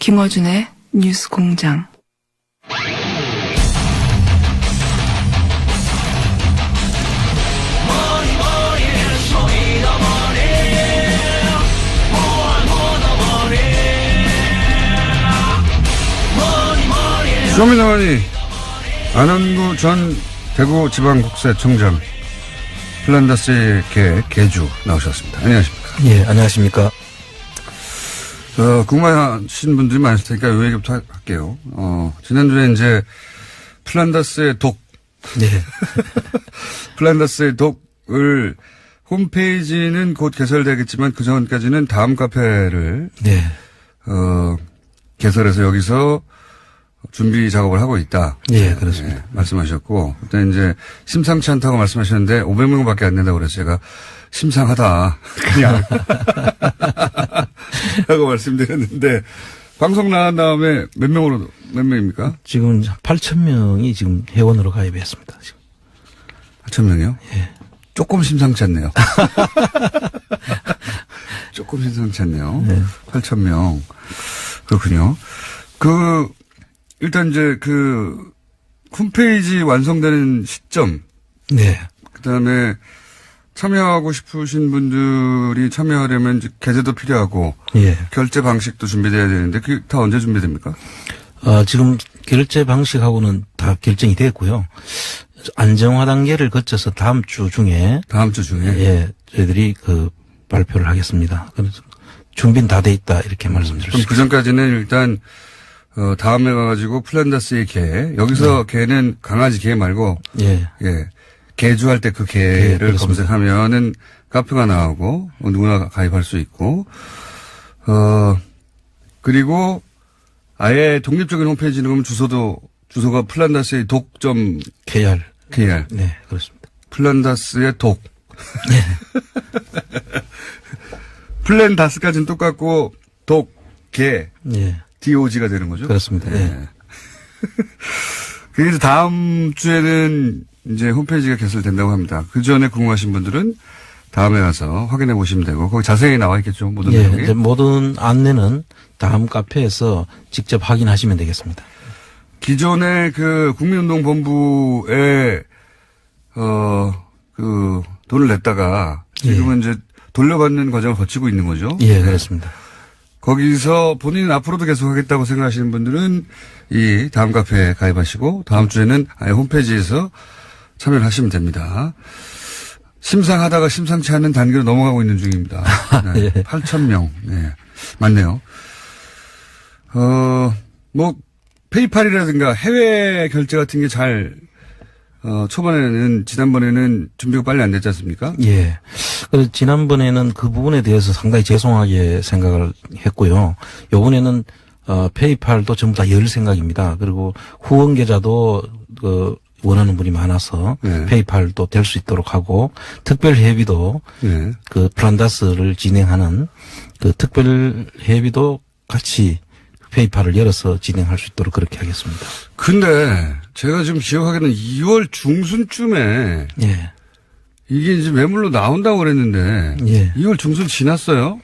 김어준의 뉴스 공장. 쇼미더머니 안원구 전 대구지방국세청장 플란다스의 개주 나오셨습니다. 안녕하십니까? 예, 안녕하십니까? 궁금하신 분들이 많으실 테니까 요 얘기부터 할게요. 지난주에 이제 플란다스의 독. 네. 플란다스의 독을 홈페이지는 곧 개설되겠지만 그 전까지는 다음 카페를. 네. 개설해서 여기서 준비 작업을 하고 있다. 예, 그렇습니다. 네, 말씀하셨고, 그때 이제 심상치 않다고 말씀하셨는데 500명밖에 안 된다고 그래서 제가 심상하다. 그냥. 라고 말씀드렸는데, 방송 나간 다음에 몇 명입니까? 지금 8,000명이 지금 회원으로 가입했습니다. 지금. 8,000명이요? 예. 조금 심상치 않네요. 조금 심상치 않네요. 네. 8,000명. 그렇군요. 일단 이제 홈페이지 완성되는 시점. 네. 그 다음에 참여하고 싶으신 분들이 참여하려면 이제 계좌도 필요하고. 예. 결제 방식도 준비돼야 되는데 그게 다 언제 준비됩니까? 지금 결제 방식하고는 다 결정이 됐고요. 안정화 단계를 거쳐서 다음 주 중에. 예. 저희들이 발표를 하겠습니다. 그래서 준비는 다 돼 있다 이렇게 말씀드릴 수 그럼 그 전까지는 일단 다음에 가가지고 플란다스의 개 여기서 개는 강아지 개 말고 예 개주할 때 그 개를 검색하면은 카페가 나오고 누구나 가입할 수 있고 그리고 아예 독립적인 홈페이지는 그러면 주소가 플란다스의 독점 KR. 네 그렇습니다. 플란다스의 독. 네. 플랜다스까지는 똑같고 독, 개, 예. DOG가 되는 거죠? 그렇습니다. 예. 그래서 다음 주에는 이제 홈페이지가 개설된다고 합니다. 그 전에 궁금하신 분들은 다음에 가서 확인해 보시면 되고 거기 자세히 나와 있겠죠, 모든 내용이. 이제 모든 안내는 다음 카페에서 직접 확인하시면 되겠습니다. 기존의 국민운동본부에 돈을 냈다가 지금은 이제 돌려받는 과정을 거치고 있는 거죠. 예, 그렇습니다. 거기서 본인은 앞으로도 계속 하겠다고 생각하시는 분들은 이 다음 카페에 가입하시고 다음 주에는 아예 홈페이지에서 참여를 하시면 됩니다. 심상하다가 심상치 않은 단계로 넘어가고 있는 중입니다. 네. 예. 8,000명. 네. 맞네요. 페이팔이라든가 해외 결제 같은 게 지난번에는 준비가 빨리 안 됐지 않습니까? 예. 그래서 지난번에는 그 부분에 대해서 상당히 죄송하게 생각을 했고요. 요번에는, 페이팔도 전부 다 열 생각입니다. 그리고 후원 계좌도, 원하는 분이 많아서 네. 페이팔도 될 수 있도록 하고 특별 회비도 네. 플란다스를 진행하는 특별 회비도 같이 페이팔을 열어서 진행할 수 있도록 그렇게 하겠습니다. 근데 제가 지금 기억하기로는 2월 중순쯤에 예. 이게 이제 매물로 나온다고 그랬는데 예. 2월 중순 지났어요?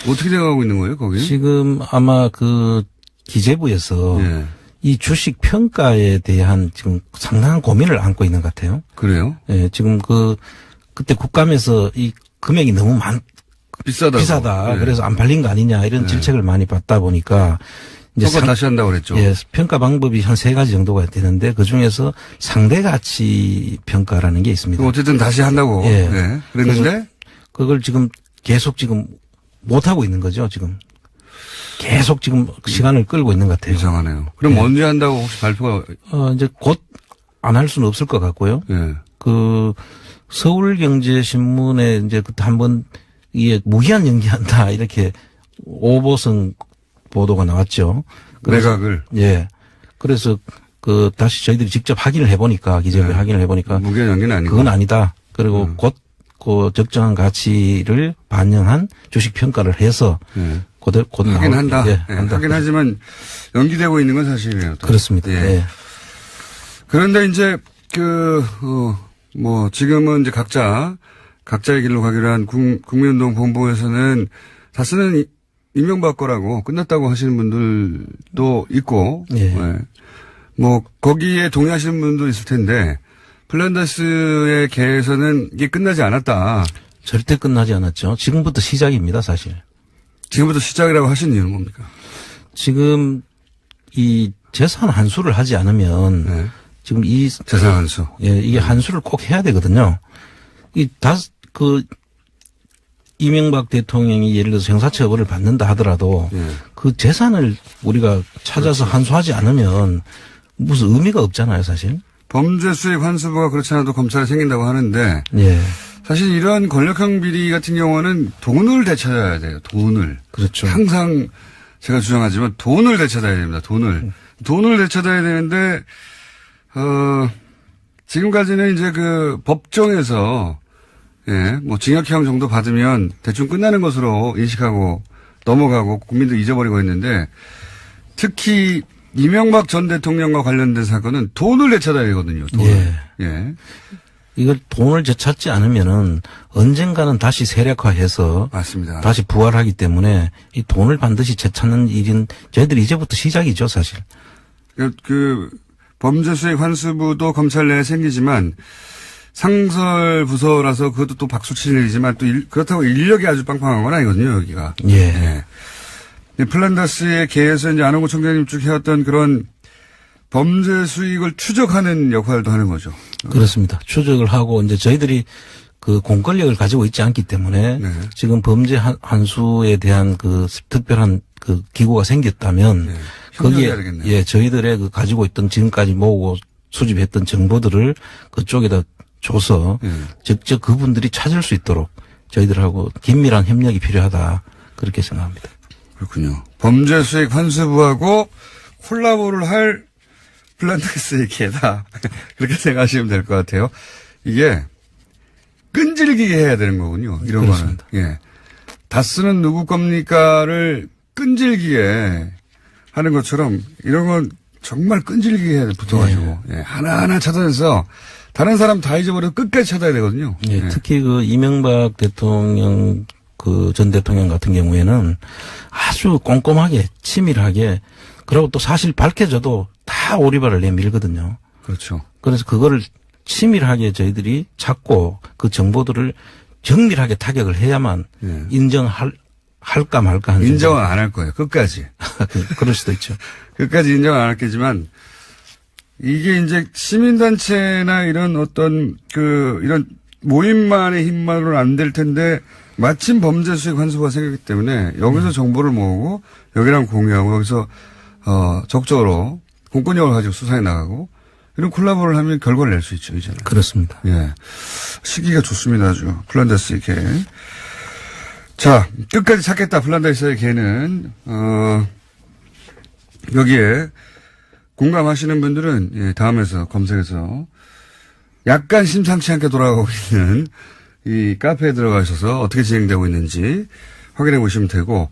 어떻게 돼가고 있는 거예요, 거기? 지금 아마 기재부에서 예. 이 주식 평가에 대한 지금 상당한 고민을 안고 있는 것 같아요. 그래요? 예, 지금 그때 국감에서 이 금액이 너무 비싸다. 예. 그래서 안 팔린 거 아니냐 이런 질책을 많이 받다 보니까 이제 평가 다시 한다고 그랬죠. 예, 평가 방법이 한 3가지 정도가 되는데 그 중에서 상대 가치 평가라는 게 있습니다. 어쨌든 다시 한다고. 예. 네. 그랬는데 그걸 지금 계속 못 하고 있는 거죠, 지금. 계속 지금 시간을 끌고 있는 것 같아요. 이상하네요. 그럼 예. 언제 한다고 혹시 발표가? 이제 곧 안 할 수는 없을 것 같고요. 예. 서울경제신문에 이제 그때 한번 이게 무기한 연기한다 이렇게 오보성 보도가 나왔죠. 매각을. 예. 그래서 다시 저희들이 직접 확인을 해보니까 기재부에 확인을 해보니까 무기한 연기는 아니고. 그건 아니다. 그리고 곧 적정한 가치를 반영한 주식 평가를 해서 곧 하긴 한다. 예, 예, 한다. 하긴 하지만 연기되고 있는 건 사실이에요. 또. 그렇습니다. 예. 예. 그런데 이제 지금은 이제 각자의 길로 가기로 한 국민운동 본부에서는 다스는 이명박 거라고 끝났다고 하시는 분들도 있고, 예. 네. 뭐 거기에 동의하시는 분도 있을 텐데 플란다스의 개에서는 이게 끝나지 않았다. 절대 끝나지 않았죠. 지금부터 시작입니다, 사실. 지금부터 시작이라고 하신 이유는 뭡니까? 지금 이 재산 환수를 하지 않으면 네. 지금 이 재산 환수. 예, 이게 환수를 꼭 해야 되거든요. 이명박 대통령이 예를 들어서 형사처벌을 받는다 하더라도 예. 그 재산을 우리가 찾아서 환수하지 않으면 무슨 의미가 없잖아요, 사실. 범죄 수익 환수부가 그렇지 않아도 검찰에 생긴다고 하는데 예. 사실 이런 권력형 비리 같은 경우는 돈을 되찾아야 돼요. 돈을. 그렇죠. 항상 제가 주장하지만 돈을 되찾아야 됩니다. 돈을 되찾아야 되는데 지금까지는 이제 그 법정에서 예, 뭐 징역형 정도 받으면 대충 끝나는 것으로 인식하고 넘어가고 국민도 잊어버리고 있는데 특히 이명박 전 대통령과 관련된 사건은 돈을 되찾아야 되거든요. 돈을. 예. 예. 이걸 돈을 되찾지 않으면은 언젠가는 다시 세력화해서 맞습니다. 다시 부활하기 때문에 이 돈을 반드시 되찾는 일인 저희들이 이제부터 시작이죠, 사실. 그 범죄 수익 환수부도 검찰 내에 생기지만 상설 부서라서 그것도 또 박수 치는 일이지만 또 그렇다고 인력이 아주 빵빵한 건 아니거든요, 여기가. 예. 예. 플란다스의 개에서 이제 안홍구 총장님 쭉 해왔던 그런 범죄 수익을 추적하는 역할도 하는 거죠. 그렇습니다. 추적을 하고 이제 저희들이 그 공권력을 가지고 있지 않기 때문에 네. 지금 범죄 환수에 대한 그 특별한 그 기구가 생겼다면 네. 거기에 되겠네요. 예, 저희들의 그 가지고 있던 지금까지 모으고 수집했던 정보들을 그쪽에다 줘서 직접 그분들이 찾을 수 있도록 저희들하고 긴밀한 협력이 필요하다. 그렇게 생각합니다. 그렇군요. 범죄 수익 환수부하고 콜라보를 할 플란다스의 개다. 그렇게 생각하시면 될 것 같아요. 이게 끈질기게 해야 되는 거군요. 이런 그렇습니다. 거는. 예. 다스는 누구 겁니까를 끈질기게 하는 것처럼 이런 건 정말 끈질기게 해야 돼. 붙어가지고. 예. 하나하나 찾아내서 다른 사람 다 잊어버려도 끝까지 찾아야 되거든요. 예, 예. 특히 그 이명박 대통령 그 전 대통령 같은 경우에는 아주 꼼꼼하게 치밀하게 그리고 또 사실 밝혀져도 다 오리발을 내밀거든요. 그렇죠. 그래서 그거를 치밀하게 저희들이 찾고 그 정보들을 정밀하게 타격을 해야만 예. 할까 말까 하는 인정은 안 할 거예요. 끝까지. 그럴 수도 있죠. 끝까지 인정은 안 할겠지만 이게 이제 시민단체나 이런 어떤 이런 모임만의 힘만으로는 안 될 텐데 마침 범죄 수익 환수가 생겼기 때문에 여기서 정보를 모으고 여기랑 공유하고 여기서 적극적으로 공권력을 가지고 수사해 나가고 이런 콜라보를 하면 결과를 낼 수 있죠, 이제는. 그렇습니다. 예. 시기가 좋습니다, 아주. 플란다스의 개. 자, 끝까지 찾겠다, 플란다스의 개는, 여기에 공감하시는 분들은, 예, 다음에서 검색해서 약간 심상치 않게 돌아가고 있는 이 카페에 들어가셔서 어떻게 진행되고 있는지 확인해 보시면 되고,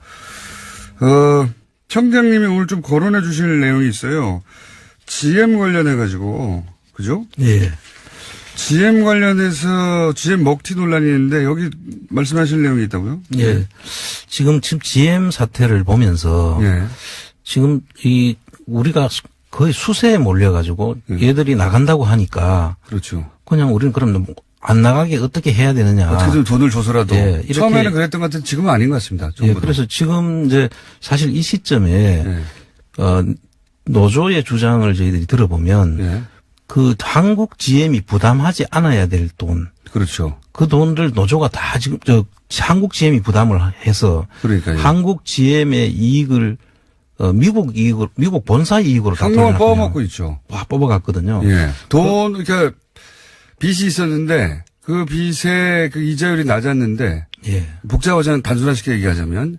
청장님이 오늘 좀 거론해 주실 내용이 있어요. GM 관련해가지고, 그죠? 예. GM 관련해서 GM 먹튀 논란이 있는데 여기 말씀하실 내용이 있다고요? 예. 지금 GM 사태를 보면서 예. 지금 우리가 거의 수세에 몰려가지고 얘들이 나간다고 하니까 그렇죠. 그냥 우리는 그럼 안 나가게 어떻게 해야 되느냐. 어떻게든 돈을 줘서라도. 예, 이렇게 처음에는 그랬던 것 같은데 지금은 아닌 것 같습니다. 예, 그래서 지금 이제 사실 이 시점에 예. 노조의 주장을 저희들이 들어보면 예. 그 한국 GM이 부담하지 않아야 될 돈. 그렇죠. 그 돈들 노조가 다 지금 한국 GM이 부담을 해서 그러니까요. 한국 GM의 이익을 미국 본사 이익으로 다 현금을 돈을 뽑아먹고 있죠. 와 뽑아갔거든요. 예. 그러니까 빚이 있었는데 그 빚의 그 이자율이 낮았는데 예. 복잡하지 단순화시켜 얘기하자면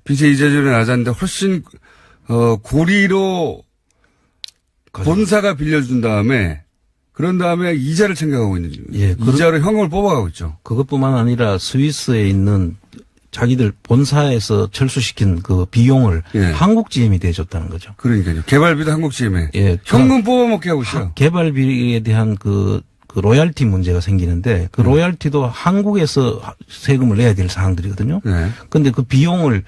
빚의 이자율이 낮았는데 훨씬 고리로 본사가 빌려준 다음에 그런 다음에 이자를 챙겨가고 있는 중. 예, 이자로 현금을 뽑아가고 있죠. 그것뿐만 아니라 스위스에 있는 자기들 본사에서 철수시킨 그 비용을 예. 한국 GM이 대줬다는 거죠. 그러니까요. 개발비도 한국 GM에. 예. 현금 뽑아먹게 하고 있어요. 개발비에 대한 그 로얄티 문제가 생기는데 그 로얄티도 한국에서 세금을 내야 될 사항들이거든요. 네. 근데 그 비용을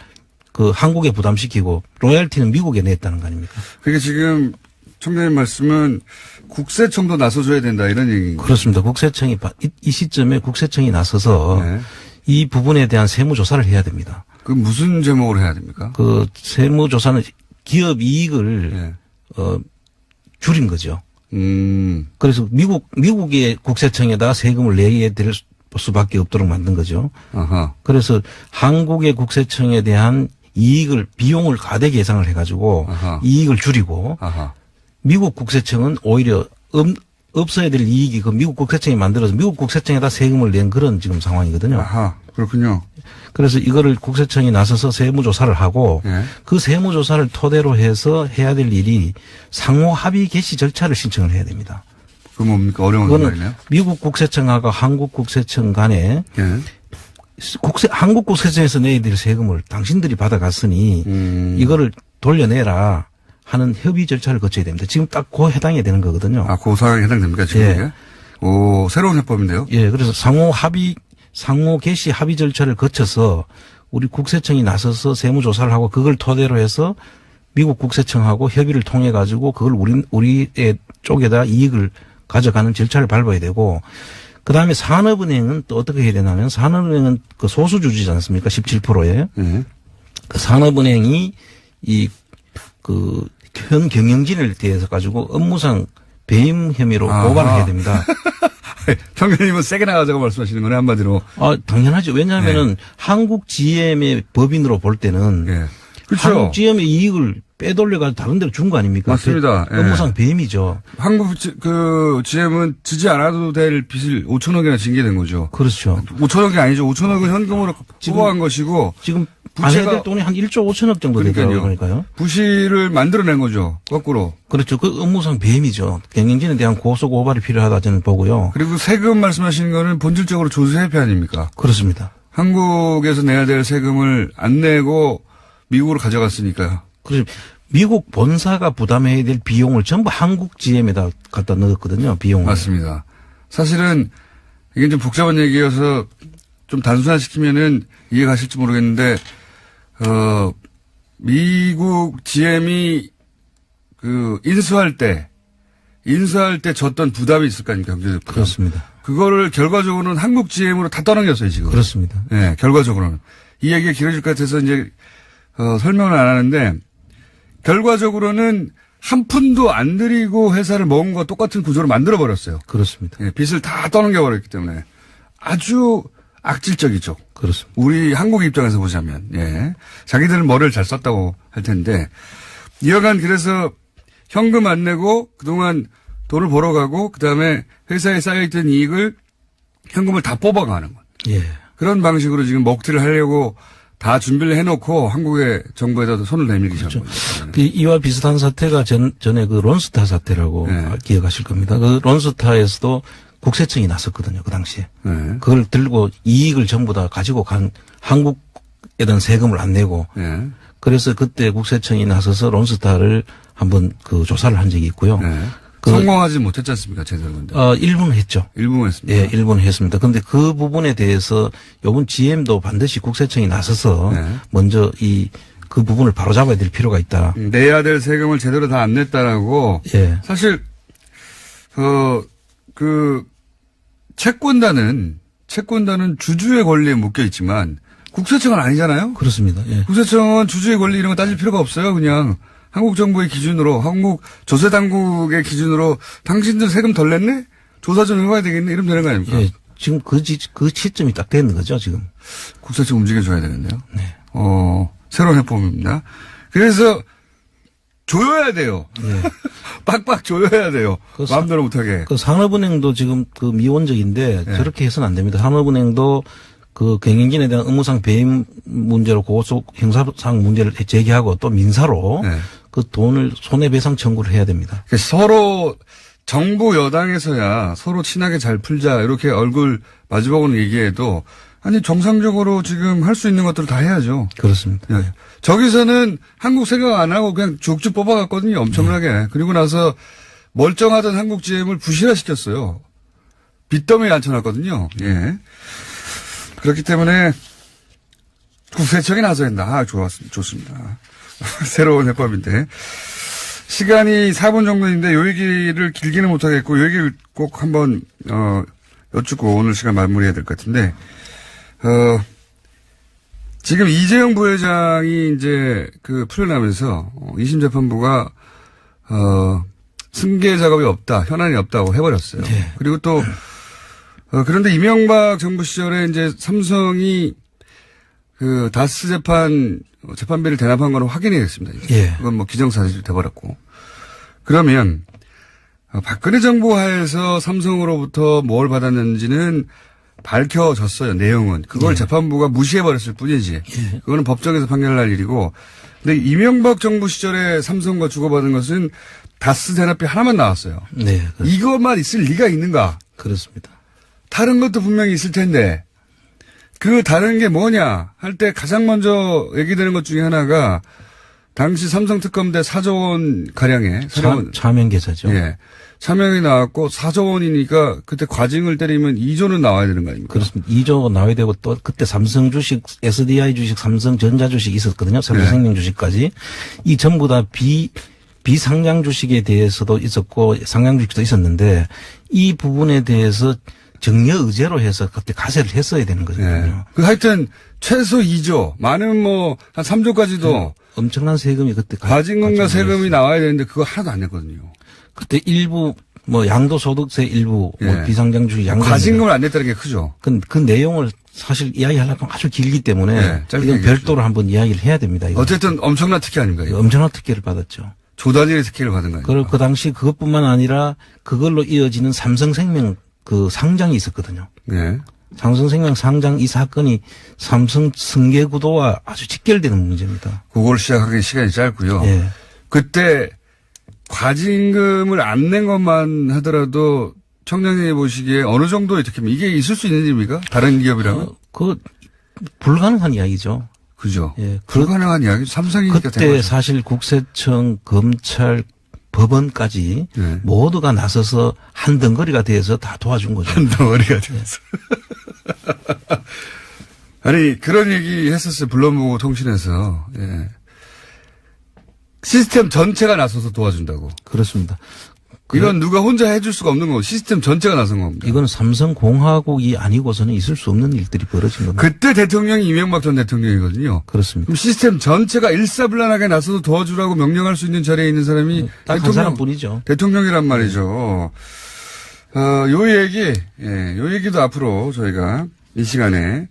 그 한국에 부담시키고 로열티는 미국에 냈다는 거 아닙니까? 그게 지금 청장님 말씀은 국세청도 나서줘야 된다 이런 얘기인가요? 그렇습니다. 국세청이 이 시점에 국세청이 나서서 네. 이 부분에 대한 세무조사를 해야 됩니다. 그 무슨 제목으로 해야 됩니까? 그 세무조사는 기업 이익을 네. 줄인 거죠. 음. 그래서 미국의 국세청에다가 세금을 내게 될 수밖에 없도록 만든 거죠. 아하. 그래서 한국의 국세청에 대한 비용을 가대 계상을 해가지고 아하. 이익을 줄이고 아하. 미국 국세청은 오히려 없어야 될 이익이 그 미국 국세청이 만들어서 미국 국세청에다 세금을 낸 그런 지금 상황이거든요. 아하. 그렇군요. 그래서 이거를 국세청이 나서서 세무조사를 하고 예. 그 세무조사를 토대로 해서 해야 될 일이 상호 합의 개시 절차를 신청을 해야 됩니다. 그 뭡니까? 어려운 그거는 말이네요. 미국 국세청하고 한국 국세청 간에 예. 한국 국세청에서 내야 될 세금을 당신들이 받아갔으니 이거를 돌려내라 하는 협의 절차를 거쳐야 됩니다. 지금 딱 그 해당이 되는 거거든요. 아, 그 상황에 해당됩니까? 지금 예. 이게? 오, 새로운 해법인데요? 예, 그래서 상호 개시 합의 절차를 거쳐서 우리 국세청이 나서서 세무조사를 하고 그걸 토대로 해서 미국 국세청하고 협의를 통해 가지고 그걸 우리의 쪽에다 이익을 가져가는 절차를 밟아야 되고 그 다음에 산업은행은 또 어떻게 해야 되냐면 산업은행은 그 소수주주지 않습니까? 17%에. 예. 그 산업은행이 현 경영진을 대해서 가지고 업무상 배임 혐의로 고발을 해야 됩니다. 청장님은 세게 나가자고 말씀하시는 거네, 한마디로. 아, 당연하죠. 왜냐하면은 한국 GM의 법인으로 볼 때는 예. 그렇죠. 한국 GM의 이익을 빼돌려가지고 다른 데로 준 거 아닙니까? 맞습니다. 그 업무상 배임이죠. 한국 GM은 지지 않아도 될 빚을 5천억이나 징계 된 거죠. 그렇죠. 5천억이 아니죠. 5천억은 현금으로 뽑아간 것이고. 지금 안 해야 될 돈이 한 1조 5천억 정도 되더라고요. 그러니까요. 부실을 만들어낸 거죠. 거꾸로. 그렇죠. 그 업무상 배임이죠. 경영진에 대한 고소 고발이 필요하다 저는 보고요. 그리고 세금 말씀하시는 거는 본질적으로 조세회피 아닙니까? 그렇습니다. 한국에서 내야 될 세금을 안 내고 미국으로 가져갔으니까요. 그래서 미국 본사가 부담해야 될 비용을 전부 한국 GM에다 갖다 넣었거든요. 비용을. 맞습니다. 사실은 이게 좀 복잡한 얘기여서 좀 단순화시키면은 이해가실지 모르겠는데 미국 GM이 인수할 때 졌던 부담이 있을 거 아닙니까? 경제적 부담. 그렇습니다. 그거를 결과적으로는 한국 GM으로 다 떠넘겼어요, 지금. 그렇습니다. 네, 결과적으로는. 이 얘기가 길어질 것 같아서 이제 설명을 안 하는데 결과적으로는 한 푼도 안 들이고 회사를 먹은 거 똑같은 구조로 만들어버렸어요. 그렇습니다. 예, 빚을 다 떠넘겨버렸기 때문에 아주 악질적이죠. 그렇습니다. 우리 한국 입장에서 보자면, 예. 자기들은 머리를 잘 썼다고 할 텐데, 이어간 그래서 현금 안 내고 그동안 돈을 벌어가고, 그 다음에 회사에 쌓여있던 이익을 현금을 다 뽑아가는 것. 예. 그런 방식으로 지금 먹튀를 하려고 다 준비를 해놓고 한국의 정부에다 손을 내밀기 시작한 거죠. 이와 비슷한 사태가 전에 그 론스타 사태라고 네. 기억하실 겁니다. 그 론스타에서도 국세청이 나섰거든요. 그 당시에. 네. 그걸 들고 이익을 전부 다 가지고 간 한국에 대한 세금을 안 내고. 네. 그래서 그때 국세청이 나서서 론스타를 한번 그 조사를 한 적이 있고요. 네. 그 성공하지 못했지 않습니까? 제대로 근데. 일부는 했죠. 일부는 했습니다. 예, 일부는 했습니다. 그런데 그 부분에 대해서 요번 GM도 반드시 국세청이 나서서 네. 먼저 그 부분을 바로잡아야 될 필요가 있다. 내야 될 세금을 제대로 다 안 냈다라고. 예. 사실 채권단은 주주의 권리에 묶여 있지만 국세청은 아니잖아요. 그렇습니다. 예. 국세청은 주주의 권리 이런 거 따질 필요가 없어요. 그냥 한국 정부의 기준으로 한국 조세 당국의 기준으로 당신들 세금 덜 냈네? 조사 좀 해봐야 되겠네? 이러면 되는 거 아닙니까? 예. 지금 그 시점이 딱 되는 거죠, 지금. 국세청 움직여줘야 되는데요. 네. 새로운 해법입니다. 그래서 조여야 돼요. 예. 빡빡 조여야 돼요. 마음대로 못하게. 그 산업은행도 지금 그 미온적인데 네. 저렇게 해서는 안 됩니다. 산업은행도 그 경영진에 대한 업무상 배임 문제로 고소 형사상 문제를 제기하고 또 민사로 네. 그 돈을 손해배상 청구를 해야 됩니다. 서로 정부 여당에서야 서로 친하게 잘 풀자 이렇게 얼굴 마주보고는 얘기해도 아니 정상적으로 지금 할 수 있는 것들을 다 해야죠. 그렇습니다. 네. 저기서는 한국 생각 안 하고 그냥 쭉쭉 뽑아갔거든요. 엄청나게. 그리고 나서 멀쩡하던 한국 GM을 부실화시켰어요. 빚더미에 앉혀놨거든요. 예. 그렇기 때문에 국세청이 나서야 한다. 아, 좋습니다. 새로운 해법인데. 시간이 4분 정도인데 요 얘기를 길게는 못하겠고 요 얘기를 꼭 한번 여쭙고 오늘 시간 마무리해야 될 것 같은데 지금 이재용 부회장이 이제 풀려나면서 2심 재판부가 승계 작업이 없다, 현안이 없다고 해버렸어요. 네. 그리고 또 그런데 이명박 정부 시절에 이제 삼성이 다스 재판비를 대납한 거는 확인이 됐습니다. 예. 그건 뭐 기정사실이 돼버렸고. 그러면, 박근혜 정부 하에서 삼성으로부터 뭘 받았는지는 밝혀졌어요, 내용은. 그걸 예. 재판부가 무시해버렸을 뿐이지. 예. 그거는 법정에서 판결날 일이고. 근데 이명박 정부 시절에 삼성과 주고받은 것은 다스 대납비 하나만 나왔어요. 네. 이것만 있을 리가 있는가? 그렇습니다. 다른 것도 분명히 있을 텐데. 그 다른 게 뭐냐 할 때 가장 먼저 얘기되는 것 중에 하나가 당시 삼성특검대 4조 원 가량의 차명 계좌죠. 예. 차명이 나왔고 4조 원이니까 그때 과징을 때리면 2조는 나와야 되는 거 아닙니까? 그렇습니다. 2조 나와야 되고 또 그때 삼성 주식, SDI 주식, 삼성전자 주식 있었거든요. 삼성생명 주식까지. 이 전부 다 비상장 주식에 대해서도 있었고 상장 주식도 있었는데 이 부분에 대해서 정려의제로 해서 그때 가세를 했어야 되는 거거든요. 네. 하여튼 최소 2조, 많은 한 3조까지도 엄청난 세금이 그때 과징금과 세금이 나와야 되는데 그거 하나도 안 냈거든요. 그때 일부 양도소득세 일부 예. 비상장 주식 양도 과징금을 안 냈다는 게 크죠. 그 내용을 사실 이야기하려면 아주 길기 때문에 네, 이건 별도로 한번 이야기를 해야 됩니다. 이건. 어쨌든 엄청난 특혜 아닌가요? 이거? 엄청난 특혜를 받았죠. 조단위의 특혜를 받은 거예요. 그리고 그 당시 그것뿐만 아니라 그걸로 이어지는 삼성생명 상장이 있었거든요. 네. 삼성생명 상장 이 사건이 삼성 승계 구도와 아주 직결되는 문제입니다. 그걸 시작하기 시간이 짧고요. 예. 그때 과징금을 안 낸 것만 하더라도 청장님이 보시기에 어느 정도의 특혜입니까? 이게 있을 수 있는 일입니까? 다른 기업이라면? 불가능한 이야기죠. 그죠. 예. 불가능한 이야기. 삼성이니까 그때 사실 국세청, 검찰, 법원까지 네. 모두가 나서서 한 덩어리가 돼서 다 도와준 거죠. 한 덩어리가 돼서. 아니 그런 얘기 했었어요. 불러보고 통신에서. 예. 시스템 전체가 나서서 도와준다고. 그렇습니다. 이건 누가 혼자 해줄 수가 없는 거고 시스템 전체가 나선 겁니다. 이건 삼성공화국이 아니고서는 있을 수 없는 일들이 벌어진 겁니다. 그때 대통령이 이명박 전 대통령이거든요. 그렇습니다. 그럼 시스템 전체가 일사불란하게 나서서 도와주라고 명령할 수 있는 자리에 있는 사람이 딱 한 사람뿐이죠. 대통령이란 말이죠. 요 얘기도 앞으로 저희가 이 시간에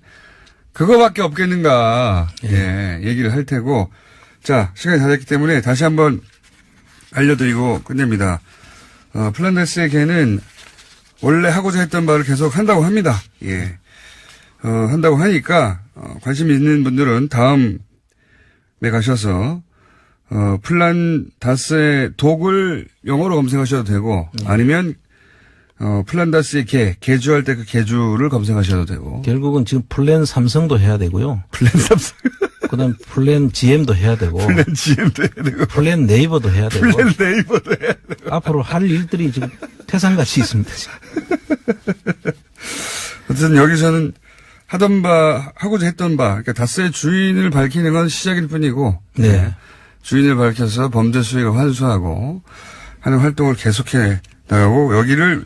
그거밖에 없겠는가, 얘기를 할 테고. 자, 시간이 다 됐기 때문에 다시 한번 알려드리고 끝냅니다. 플란다스의 개는 원래 하고자 했던 말을 계속 한다고 합니다. 예. 한다고 하니까, 관심 있는 분들은 다음에 가셔서, 플란다스의 독을 영어로 검색하셔도 되고, 아니면, 플란다스의 개주할 때 그 개주를 검색하셔도 되고. 결국은 지금 플랜 삼성도 해야 되고요. 플랜 삼성. 그 다음 플랜 GM도 해야 되고. 플랜 GM도 해야 되고. 플랜 네이버도 해야 되고. 플랜 네이버도 해야 되고. 앞으로 할 일들이 지금 태산같이 있습니다. 어쨌든 여기서는 하고자 했던 바, 그러니까 다스의 주인을 밝히는 건 시작일 뿐이고. 네. 주인을 밝혀서 범죄 수익을 환수하고 하는 활동을 계속해 나가고 여기를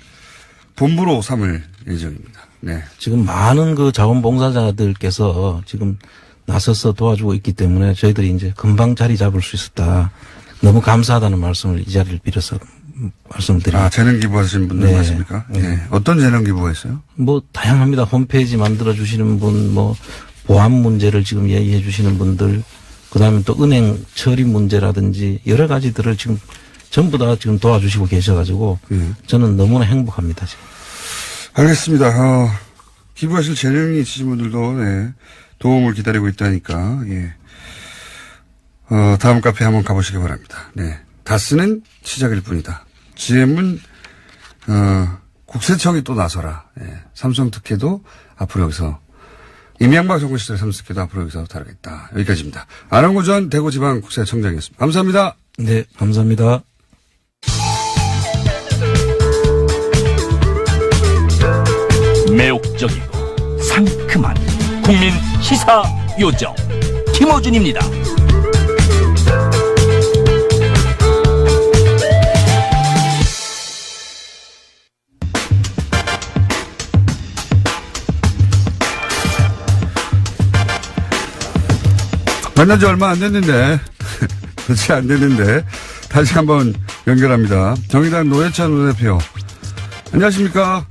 본부로 삼을 예정입니다. 네. 지금 많은 자원봉사자들께서 지금 나서서 도와주고 있기 때문에 저희들이 이제 금방 자리 잡을 수 있었다. 너무 감사하다는 말씀을 이 자리를 빌어서 말씀을 드립니다. 재능 기부하시는 분들 네. 맞습니까? 네. 어떤 재능 기부했어요? 다양합니다. 홈페이지 만들어 주시는 분, 보안 문제를 지금 얘기해 주시는 분들, 그 다음에 또 은행 처리 문제라든지 여러 가지들을 지금 전부 다 지금 도와주시고 계셔가지고 저는 너무나 행복합니다. 지금. 알겠습니다. 기부하실 재능이 있으신 분들도 도움을 기다리고 있다니까 다음 카페 한번 가보시기 바랍니다. 네. 다스는 시작일 뿐이다. GM은 국세청이 또 나서라. 삼성 특혜도 앞으로 여기서 이명박 정부 시절 삼성 특혜도 앞으로 여기서 다루겠다. 여기까지입니다. 안원구 전 대구지방국세청장이었습니다. 감사합니다. 네, 감사합니다. 매혹적이고 상큼한 국민 시사 요정 김어준입니다. 만난 지 얼마 안 됐는데, 며칠 안 됐는데, 다시 한번 연결합니다. 정의당 노회찬 원내대표. 안녕하십니까?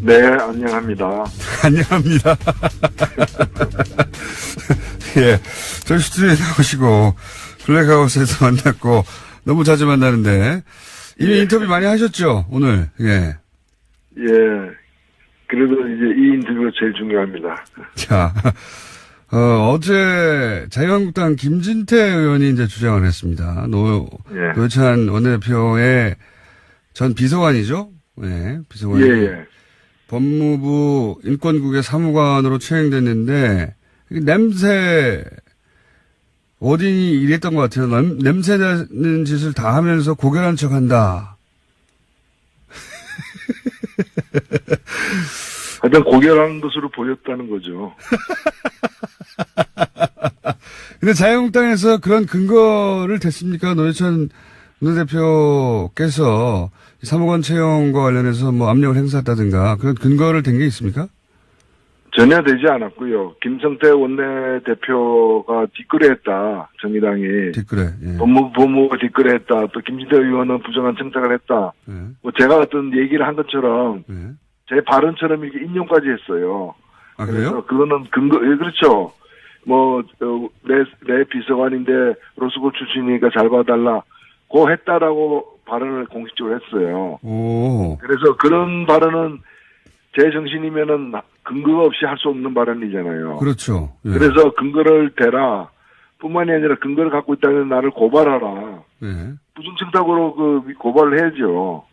네, 안녕합니다. 안녕합니다. 예. 저희 스튜디오에 나오시고, 블랙하우스에서 만났고, 너무 자주 만나는데, 이미 인터뷰 많이 하셨죠? 오늘, 예. 예. 그래도 이제 이 인터뷰가 제일 중요합니다. 자, 어제 자유한국당 김진태 의원이 이제 주장을 했습니다. 예. 노회찬 원내대표의 전 비서관이죠? 예, 비서관이. 예, 예. 법무부 인권국의 사무관으로 채용됐는데, 냄새, 어딘이 이랬던 것 같아요. 냄새 나는 짓을 다 하면서 고결한 척 한다. 하여튼 고결한 것으로 보였다는 거죠. 근데 자유한국당에서 그런 근거를 댔습니까? 노회찬 원내대표께서 사무관 채용과 관련해서 뭐 압력을 행사했다든가 그런 근거를 댄 게 있습니까? 전혀 되지 않았고요. 김성태 원내대표가 뒷거래했다. 정의당이. 뒷글에. 예. 법무부가 뒷거래했다. 또 김진태 의원은 부정한 청탁을 했다. 예. 뭐 제가 어떤 얘기를 한 것처럼 예. 제 발언처럼 이렇게 인용까지 했어요. 아, 그래요? 그래서 그거는 근거, 예, 그렇죠. 뭐, 내 비서관인데 로스쿨 출신이니까 잘 봐달라. 고 했다라고 발언을 공식적으로 했어요. 오. 그래서 그런 발언은 제 정신이면은 근거가 없이 할 수 없는 발언이잖아요. 그렇죠. 예. 그래서 근거를 대라. 뿐만이 아니라 근거를 갖고 있다면 나를 고발하라. 예. 부정청탁으로 그 고발을 해야죠.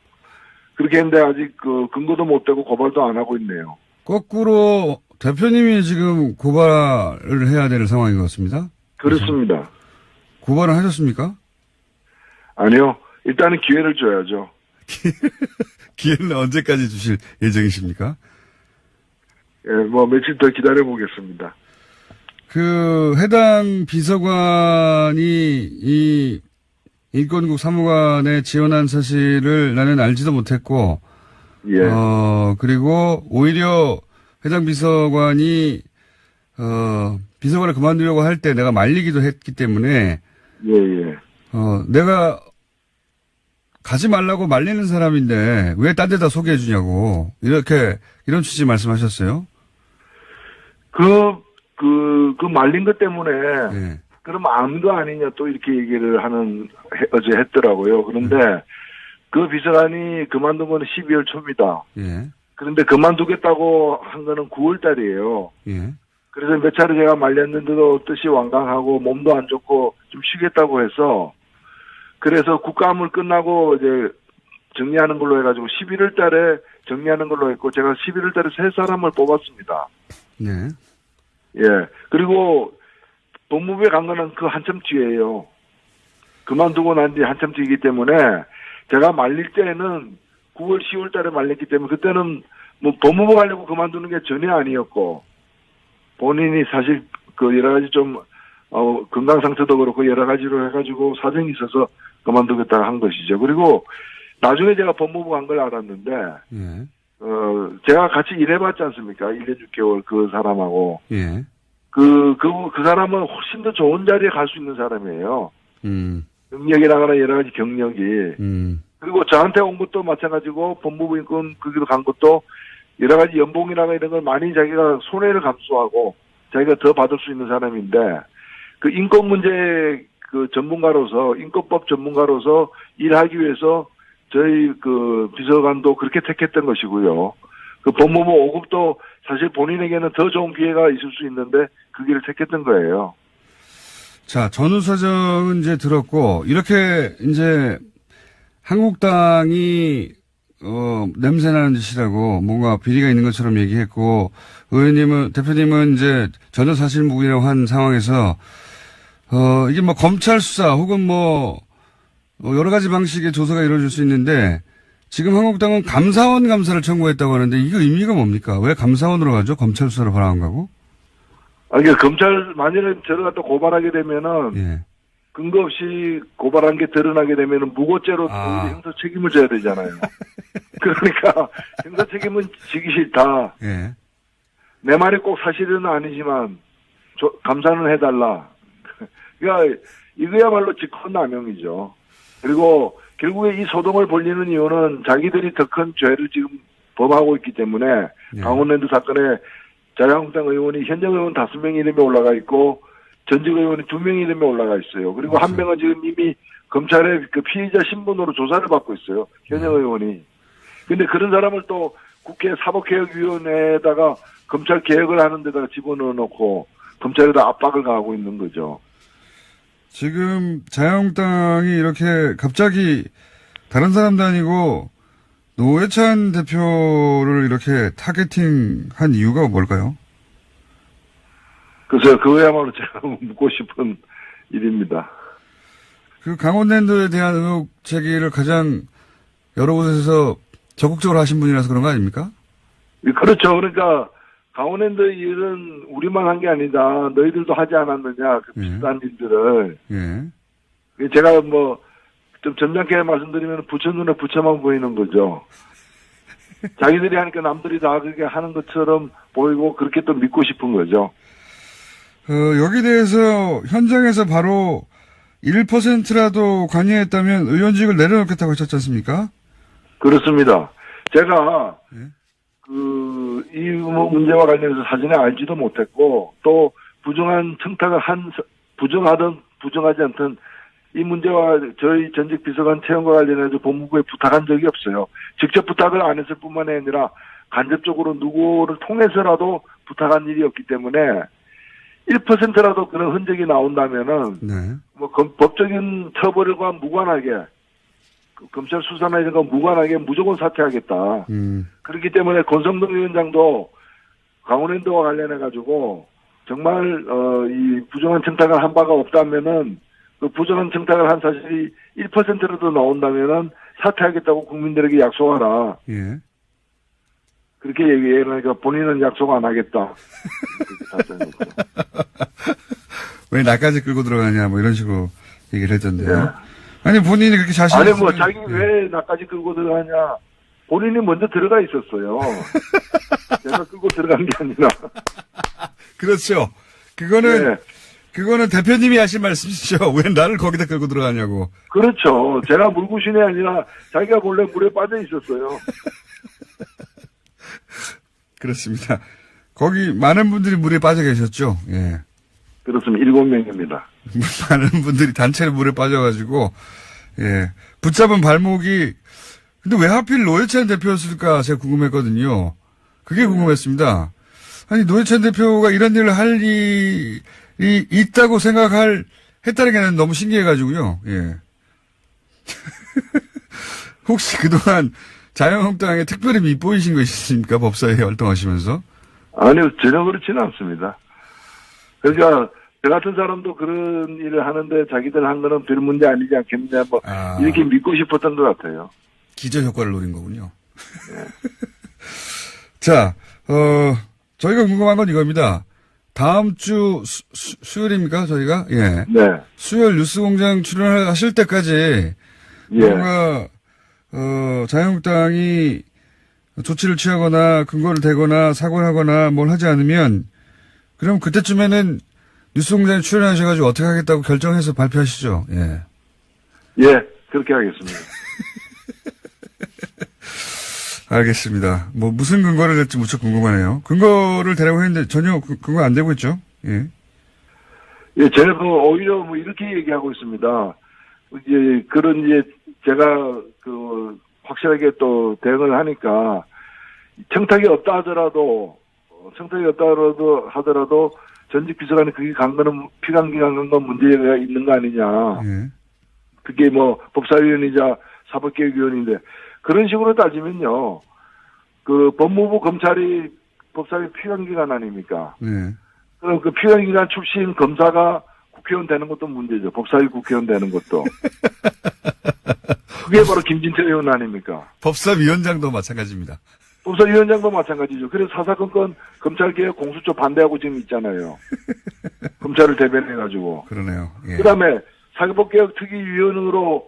그렇게 했는데 아직 그 근거도 못 대고 고발도 안 하고 있네요. 거꾸로 대표님이 지금 고발을 해야 될 상황인 것 같습니다. 그렇습니다. 고발을 하셨습니까? 아니요. 일단은 기회를 줘야죠. 기회는 언제까지 주실 예정이십니까? 예, 뭐 며칠 더 기다려 보겠습니다. 그 해당 비서관이 이 인권국 사무관에 지원한 사실을 나는 알지도 못했고, 예. 그리고 오히려 해당 비서관이 비서관을 그만두려고 할 때 내가 말리기도 했기 때문에 예, 예. 내가 가지 말라고 말리는 사람인데 왜 딴 데다 소개해 주냐고 이런 취지 말씀하셨어요. 그 말린 것 때문에 예. 그럼 암도 아니냐 또 이렇게 얘기를 어제 했더라고요. 그런데 그 비서관이 그만둔 거는 12월 초입니다. 예. 그런데 그만두겠다고 한 거는 9월 달이에요. 예. 그래서 몇 차례 제가 말렸는데도 뜻이 완강하고 몸도 안 좋고 좀 쉬겠다고 해서 그래서 국감을 끝나고 이제 정리하는 걸로 해가지고 11월 달에 정리하는 걸로 했고 제가 11월 달에 세 사람을 뽑았습니다. 네. 예. 그리고 법무부에 간 거는 그 한참 뒤에요. 그만두고 난 뒤 한참 뒤이기 때문에 제가 말릴 때는 9월, 10월 달에 말렸기 때문에 그때는 뭐 법무부 가려고 그만두는 게 전혀 아니었고 본인이 사실 그 여러 가지 좀 건강 상태도 그렇고 여러 가지로 해가지고 사정이 있어서 그만두겠다고 한 것이죠. 그리고 나중에 제가 법무부 간 걸 알았는데 예. 제가 같이 일해봤지 않습니까? 1년 6개월 그 사람하고. 예. 그 사람은 훨씬 더 좋은 자리에 갈 수 있는 사람이에요. 능력이라거나 여러 가지 경력이. 그리고 저한테 온 것도 마찬가지고 법무부 인권 거기로 간 것도 여러 가지 연봉이라거나 이런 걸 많이 자기가 손해를 감수하고 자기가 더 받을 수 있는 사람인데 그 인권 문제 그 전문가로서 인권법 전문가로서 일하기 위해서 저희 그 비서관도 그렇게 택했던 것이고요. 그 법무부 5급도 사실 본인에게는 더 좋은 기회가 있을 수 있는데 그 길을 택했던 거예요. 자, 전후 사정은 이제 들었고, 이렇게 이제 한국당이, 냄새나는 짓이라고 뭔가 비리가 있는 것처럼 얘기했고, 대표님은 이제 전혀 사실무근이라고 한 상황에서, 이게 뭐 검찰 수사 혹은 뭐, 여러 가지 방식의 조사가 이루어질 수 있는데, 지금 한국당은 감사원 감사를 청구했다고 하는데, 이거 의미가 뭡니까? 왜 감사원으로 가죠? 검찰 수사를 바라는 거고? 그러니까 검찰 만약에 저를 갖다 고발하게 되면은 예. 근거 없이 고발한 게 드러나게 되면은 무고죄로 오히려 형사 책임을 져야 되잖아요. 그러니까 형사 책임은 지기 싫다. 예. 내 말이 꼭 사실은 아니지만 감사는 해달라. 그러니까 이거야말로 직권남용이죠. 그리고 결국에 이 소동을 벌리는 이유는 자기들이 더 큰 죄를 지금 범하고 있기 때문에 예. 강원랜드 사건에 자유한국당 의원이 현역 의원 5명 이름에 올라가 있고 전직 의원이 2명 이름에 올라가 있어요. 그리고 그렇죠. 한 명은 지금 이미 검찰의 그 피의자 신분으로 조사를 받고 있어요. 현역 의원이. 근데 그런 사람을 또 국회 사법개혁위원회에다가 검찰 개혁을 하는 데다가 집어넣어 놓고 검찰에다 압박을 가하고 있는 거죠. 지금 자유한국당이 이렇게 갑자기 다른 사람도 아니고 노회찬 대표를 이렇게 타겟팅한 이유가 뭘까요? 그래서 그거야말로 제가 묻고 싶은 일입니다. 그 강원랜드에 대한 의혹 제기를 가장 여러 곳에서 적극적으로 하신 분이라서 그런 거 아닙니까? 그렇죠. 그러니까 강원랜드 일은 우리만 한 게 아니다. 너희들도 하지 않았느냐. 그 비슷한 일들을. 예. 제가 뭐 좀 점잖게 말씀드리면 부처 눈에 부처만 보이는 거죠. 자기들이 하니까 남들이 다 그렇게 하는 것처럼 보이고 그렇게 또 믿고 싶은 거죠. 여기 대해서 현장에서 바로 1%라도 관여했다면 의원직을 내려놓겠다고 하셨지 않습니까? 그렇습니다. 제가 예? 이 문제와 관련해서 사전에 알지도 못했고 또 부정한 청탁을 부정하든 부정하지 않든 이 문제와 저희 전직 비서관 채용과 관련해서 법무부에 부탁한 적이 없어요. 직접 부탁을 안 했을 뿐만 아니라 간접적으로 누구를 통해서라도 부탁한 일이 없기 때문에 1%라도 그런 흔적이 나온다면은 네. 뭐 법적인 처벌과 무관하게 검찰 수사나 이런 거 무관하게 무조건 사퇴하겠다. 그렇기 때문에 권성동 위원장도 강원랜드와 관련해 가지고 정말 이 부정한 청탁을 한 바가 없다면은 그 부정한 청탁을 한 사실이 1%라도 나온다면은 사퇴하겠다고 국민들에게 약속하라. 예. 그렇게 얘기하니까 본인은 약속 안 하겠다. 왜 나까지 끌고 들어가냐 뭐 이런 식으로 얘기를 했던데요. 네. 아니 본인이 그렇게 자신 아니 뭐 자기 왜 나까지 끌고 들어가냐. 본인이 먼저 들어가 있었어요. 내가 끌고 들어간 게 아니라. 그렇죠. 그거는 대표님이 하신 말씀이시죠. 왜 나를 거기다 끌고 들어가냐고. 그렇죠. 제가 물구신이 아니라 자기가 원래 물에 빠져 있었어요. 그렇습니다. 거기 많은 분들이 물에 빠져 계셨죠. 예. 그렇습니다. 7명입니다. 많은 분들이 단체로 물에 빠져가지고 예 붙잡은 발목이 근데 왜 하필 노회찬 대표였을까 제가 궁금했거든요. 그게 궁금했습니다. 아니 노회찬 대표가 이런 일을 할 일이 있다고 했다는 게 나는 너무 신기해가지고요. 예. 혹시 그동안 자유한국당에 특별히 밉보이신 거 있으십니까? 법사위에 활동하시면서? 아니요. 전혀 그렇지는 않습니다. 그러니까 저 같은 사람도 그런 일을 하는데 자기들 한 거는 별 문제 아니지 않겠느냐 뭐 이렇게 믿고 싶었던 것 같아요. 기저 효과를 노린 거군요. 네. 자, 저희가 궁금한 건 이겁니다. 다음 주 수요일입니까? 저희가? 예. 네. 수요일 뉴스공장 출연하실 때까지 뭔가 자유한국당이 조치를 취하거나 근거를 대거나 사과를 하거나 뭘 하지 않으면 그럼 그때쯤에는 뉴스공장에 출연하셔가지고 어떻게 하겠다고 결정해서 발표하시죠. 예. 예, 그렇게 하겠습니다. 알겠습니다. 뭐 무슨 근거를 댈지 무척 궁금하네요. 근거를 대라고 했는데 전혀 근거 안 되고 있죠. 예. 예, 제가 오히려 뭐 이렇게 얘기하고 있습니다. 이제 그런 제가 확실하게 또 대응을 하니까 청탁이 없다 하더라도 전직 비서관이 그게 간 거는 피감기간 간 건 문제가 있는 거 아니냐. 예. 그게 뭐 법사위원이자 사법개혁위원인데 그런 식으로 따지면요. 그 법무부 검찰이 법사위 피감기관 아닙니까? 네. 그럼 그 피감기관 출신 검사가 국회의원 되는 것도 문제죠. 법사위 국회의원 되는 것도. 그게 바로 김진태 의원 아닙니까? 법사위원장도 마찬가지입니다. 부서위원장도 마찬가지죠. 그래서 사사건건 검찰개혁 공수처 반대하고 지금 있잖아요. 검찰을 대변해가지고. 그러네요. 예. 그 다음에 사법개혁 특위위원으로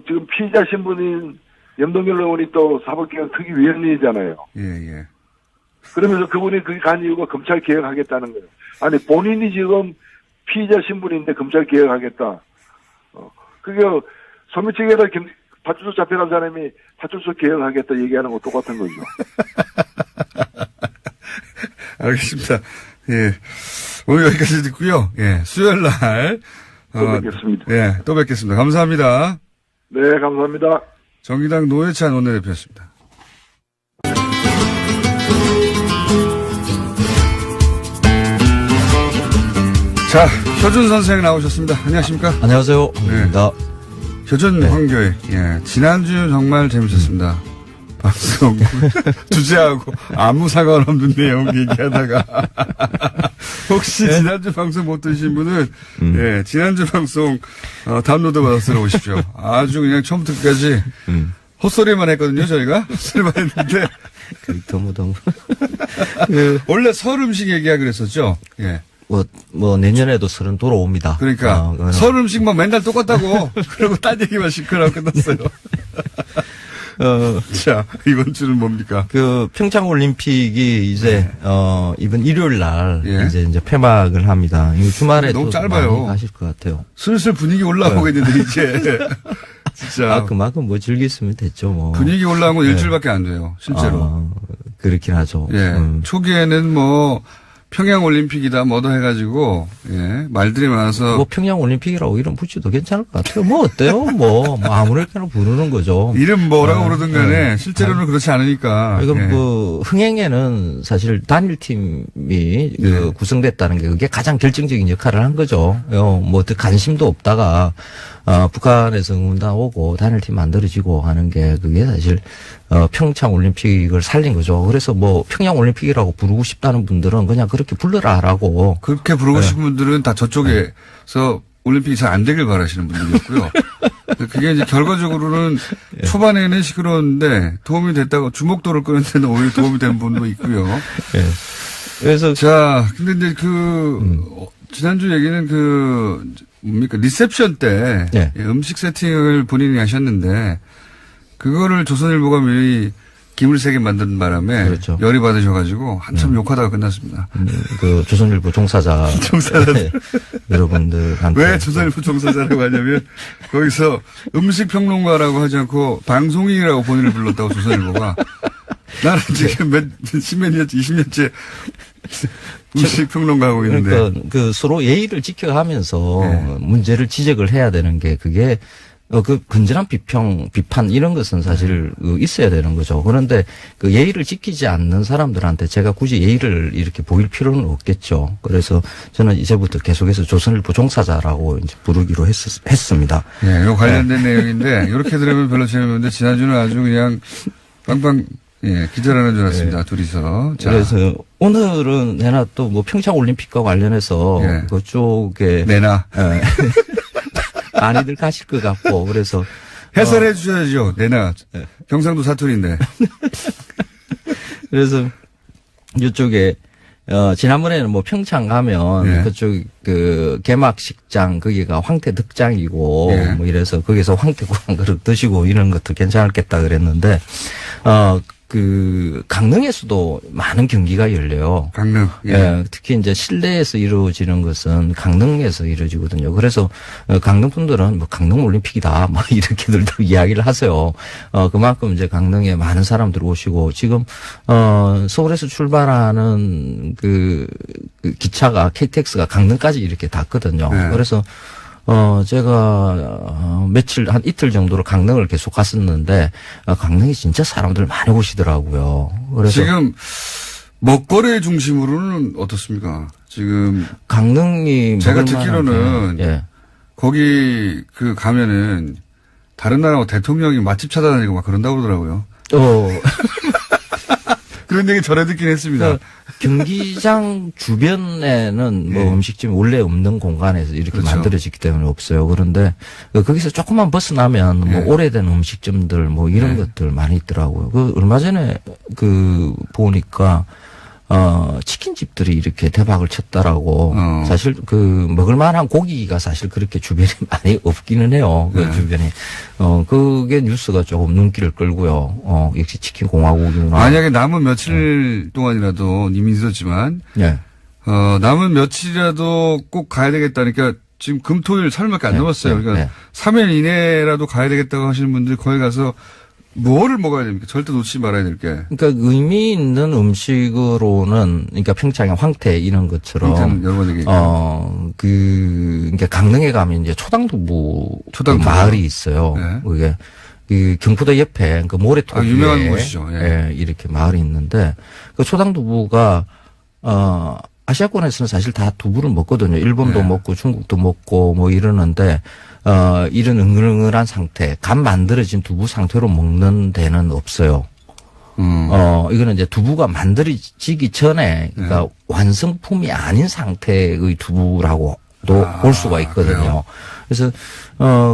지금 피의자 신분인 염동열 의원이 또 사법개혁 특위위원이잖아요. 예, 예. 그러면서 그분이 거기 간 이유가 검찰 개혁하겠다는 거예요. 아니, 본인이 지금 피의자 신분인데 검찰 개혁하겠다. 그게 소매치기에다 파출소 잡혀간 사람이 파출소 개혁하겠다 얘기하는 거 똑같은 거죠. 알겠습니다. 예. 오늘 여기까지 듣고요. 예. 수요일 날. 또 뵙겠습니다. 예. 또 뵙겠습니다. 감사합니다. 네, 감사합니다. 정의당 노회찬 원내대표였습니다. 자, 효준 선생 나오셨습니다. 안녕하십니까? 안녕하세요. 반갑습니다. 효준 황교익. 예. 지난주 정말 재밌었습니다. 방송 주제하고 아무 상관없는 내용 얘기하다가 혹시 지난주 방송 못 들으신 분은 예, 지난주 방송 다운로드 받아서 들어오십시오. 아주 그냥 처음부터 끝까지 헛소리만 했거든요. 저희가 헛소리만 했는데 너무 원래 설 음식 얘기하기로 했었죠. 예. 뭐 내년에도 설은 돌아옵니다. 그러니까 설 음식 뭐 맨날 똑같다고 그러고 딴 얘기만 시끄러워 끝났어요. 자, 이번 주는 뭡니까? 평창 올림픽이 이제 이번 일요일 날 예. 이제 폐막을 합니다. 이 주말에 너무 또 짧아요. 많이 가실 것 같아요. 슬슬 분위기 올라오고 있는데 이제 진짜 그만큼 뭐 즐겼으면 됐죠. 뭐 분위기 올라온 건 일주일밖에 안 돼요. 실제로. 그렇긴 하죠. 예. 초기에는 뭐 평양 올림픽이다 뭐도 해가지고 예 말들이 많아서 뭐 평양 올림픽이라고 이름 붙여도 괜찮을 것 같아요. 뭐 어때요? 뭐 아무렇게나 부르는 거죠. 이름 뭐라고 부르든 간에 실제로는 그렇지 않으니까. 이건 예. 흥행에는 사실 단일팀이 구성됐다는 게 그게 가장 결정적인 역할을 한 거죠. 뭐 관심도 없다가 북한에서 응원단 오고 단일팀 만들어지고 하는 게 그게 사실 평창 올림픽을 살린 거죠. 그래서 뭐 평양 올림픽이라고 부르고 싶다는 분들은 그냥 그렇게 불러라라고. 그렇게 부르고 싶은 분들은 다 저쪽에서 올림픽이 잘 안 되길 바라시는 분들이었고요. 그게 이제 결과적으로는 초반에는 시끄러웠는데 도움이 됐다고 주목도를 끄는 데는 오히려 도움이 된 분도 있고요. 그래서 자, 근데 이제 지난주 얘기는 뭡니까 리셉션 때 음식 세팅을 본인이 하셨는데 그거를 조선일보가 미리 김을 세게 만든 바람에 그렇죠. 열이 받으셔가지고 한참 욕하다가 끝났습니다. 조선일보 종사자 여러분들한테 왜 조선일보 종사자라고 하냐면 거기서 음식 평론가라고 하지 않고 방송인이라고 본인을 불렀다고 조선일보가 나는 지금 십몇 년째 20년째 음식 평론가 하고 있는데 그러니까 서로 예의를 지켜가면서 문제를 지적을 해야 되는 게 그게 건전한 비판 이런 것은 사실 있어야 되는 거죠. 그런데 예의를 지키지 않는 사람들한테 제가 굳이 예의를 이렇게 보일 필요는 없겠죠. 그래서 저는 이제부터 계속해서 조선일보 종사자라고 이제 부르기로 했습니다. 네, 요 관련된 내용인데 이렇게 들으면 별로 재미없는데 지난주는 아주 그냥 빵빵 기절하는 줄 알았습니다. 둘이서. 자. 그래서 오늘은 내나 또 뭐 평창 올림픽과 관련해서 그쪽에 내나 많이들 가실 것 같고 그래서 해설해 주셔야죠. 내나 경상도 사투리인데. 그래서 이쪽에 지난번에는 뭐 평창 가면 그쪽 개막식장 거기가 황태득장이고 뭐 이래서 거기서 황태국 한 그릇 드시고 이런 것도 괜찮겠다 그랬는데 강릉에서도 많은 경기가 열려요. 강릉. 특히 이제 실내에서 이루어지는 것은 강릉에서 이루어지거든요. 그래서 강릉 분들은 뭐 강릉 올림픽이다, 뭐 이렇게들도 이야기를 하세요. 그만큼 이제 강릉에 많은 사람들 오시고 지금 서울에서 출발하는 기차가 KTX가 강릉까지 이렇게 닿거든요. 그래서 제가 한 이틀 정도로 강릉을 계속 갔었는데, 강릉이 진짜 사람들 많이 오시더라고요. 그래서. 지금, 먹거리 중심으로는 어떻습니까? 지금. 강릉이. 제가 듣기로는. 거기 가면은, 다른 나라 대통령이 맛집 찾아다니고 막 그런다고 그러더라고요. 그런 얘기 전에 듣긴 했습니다. 경기장 주변에는 뭐 예. 음식점이 원래 없는 공간에서 이렇게 그렇죠. 만들어지기 때문에 없어요. 그런데 거기서 조금만 벗어나면 뭐 예. 오래된 음식점들 뭐 이런 예. 것들 많이 있더라고요. 그 얼마 전에 보니까 치킨집들이 이렇게 대박을 쳤다라고. 사실 먹을 만한 고기가 사실 그렇게 주변에 많이 없기는 해요. 그 네. 주변에. 그게 뉴스가 조금 눈길을 끌고요. 역시 치킨 공화국이구나. 만약에 남은 며칠 동안이라도 이미 있었지만, 네. 남은 며칠이라도 꼭 가야 되겠다니까 지금 금토일 3일밖에 안 네, 남았어요. 네, 그러니까 네. 3일 이내라도 가야 되겠다고 하시는 분들이 거기 가서 뭐를 먹어야 됩니까? 절대 놓치지 말아야 될 게. 그러니까 의미 있는 음식으로는 그러니까 평창의 황태 이런 것처럼 황태는 여러 번 얘기했죠. 그러니까 강릉에 가면 이제 초당두부 초당두부. 마을이 있어요. 네. 그게 그 경포도 옆에 그 모래톱 위에 유명한 곳이죠. 예. 이렇게 마을이 있는데 그 초당두부가 아시아권에서는 사실 다 두부를 먹거든요. 일본도 네. 먹고 중국도 먹고 뭐 이러는데 이런 응을응을한 상태, 간 만들어진 두부 상태로 먹는 데는 없어요. 이거는 이제 두부가 만들어지기 전에, 그러니까 네. 완성품이 아닌 상태의 두부라고도 볼 수가 있거든요. 그래요? 그래서,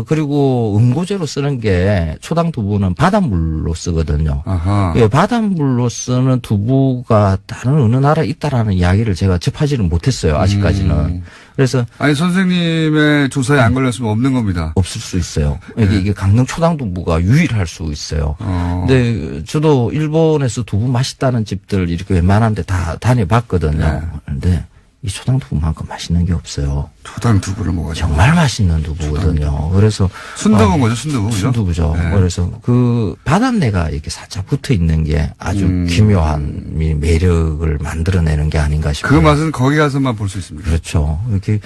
그리고 응고제로 쓰는 게 초당 두부는 바닷물로 쓰거든요. 아하. 예, 바닷물로 쓰는 두부가 다른 어느 나라에 있다라는 이야기를 제가 접하지는 못했어요. 아직까지는. 그래서 아니, 선생님의 조사에 안 걸렸으면 없는 겁니다. 없을 수 있어요. 이게 강릉 초당 두부가 유일할 수 있어요. 근데 저도 일본에서 두부 맛있다는 집들 이렇게 웬만한 데 다 다녀봤거든요. 네. 근데 이 초당 두부만큼 맛있는 게 없어요. 초당 두부를 먹어야죠. 정말 맛있는 두부거든요. 그래서 순두부인 거죠, 순두부. 그죠? 순두부죠. 네. 그래서 그 바닷내가 이렇게 살짝 붙어 있는 게 아주 기묘한 매력을 만들어내는 게 아닌가 싶어요. 그 맛은 거기 가서만 볼 수 있습니다. 그렇죠. 이렇게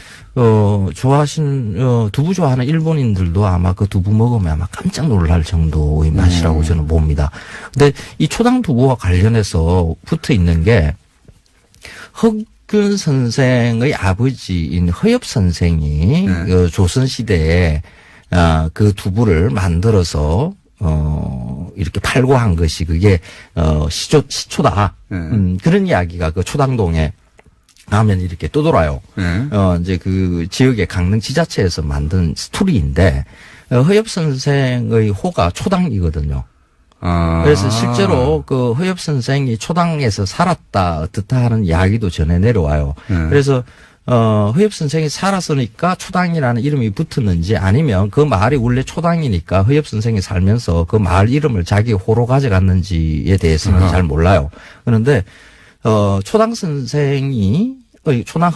좋아하시는 두부 좋아하는 일본인들도 아마 그 두부 먹으면 아마 깜짝 놀랄 정도의 맛이라고 저는 봅니다. 근데 이 초당 두부와 관련해서 붙어 있는 게 흑균 선생의 아버지인 허엽 선생이 네. 조선 시대에 그 두부를 만들어서 이렇게 팔고 한 것이 그게 시초다. 네. 그런 이야기가 그 초당동에 가면 이렇게 떠돌아요. 네. 이제 그 지역의 강릉 지자체에서 만든 스토리인데 허엽 선생의 호가 초당이거든요. 그래서 실제로 그 허엽 선생이 초당에서 살았다 어떻다 하는 이야기도 전해 내려와요. 그래서 허엽 선생이 살았으니까 초당이라는 이름이 붙었는지 아니면 그 마을이 원래 초당이니까 허엽 선생이 살면서 그 마을 이름을 자기 호로 가져갔는지에 대해서는 잘 몰라요. 그런데 초당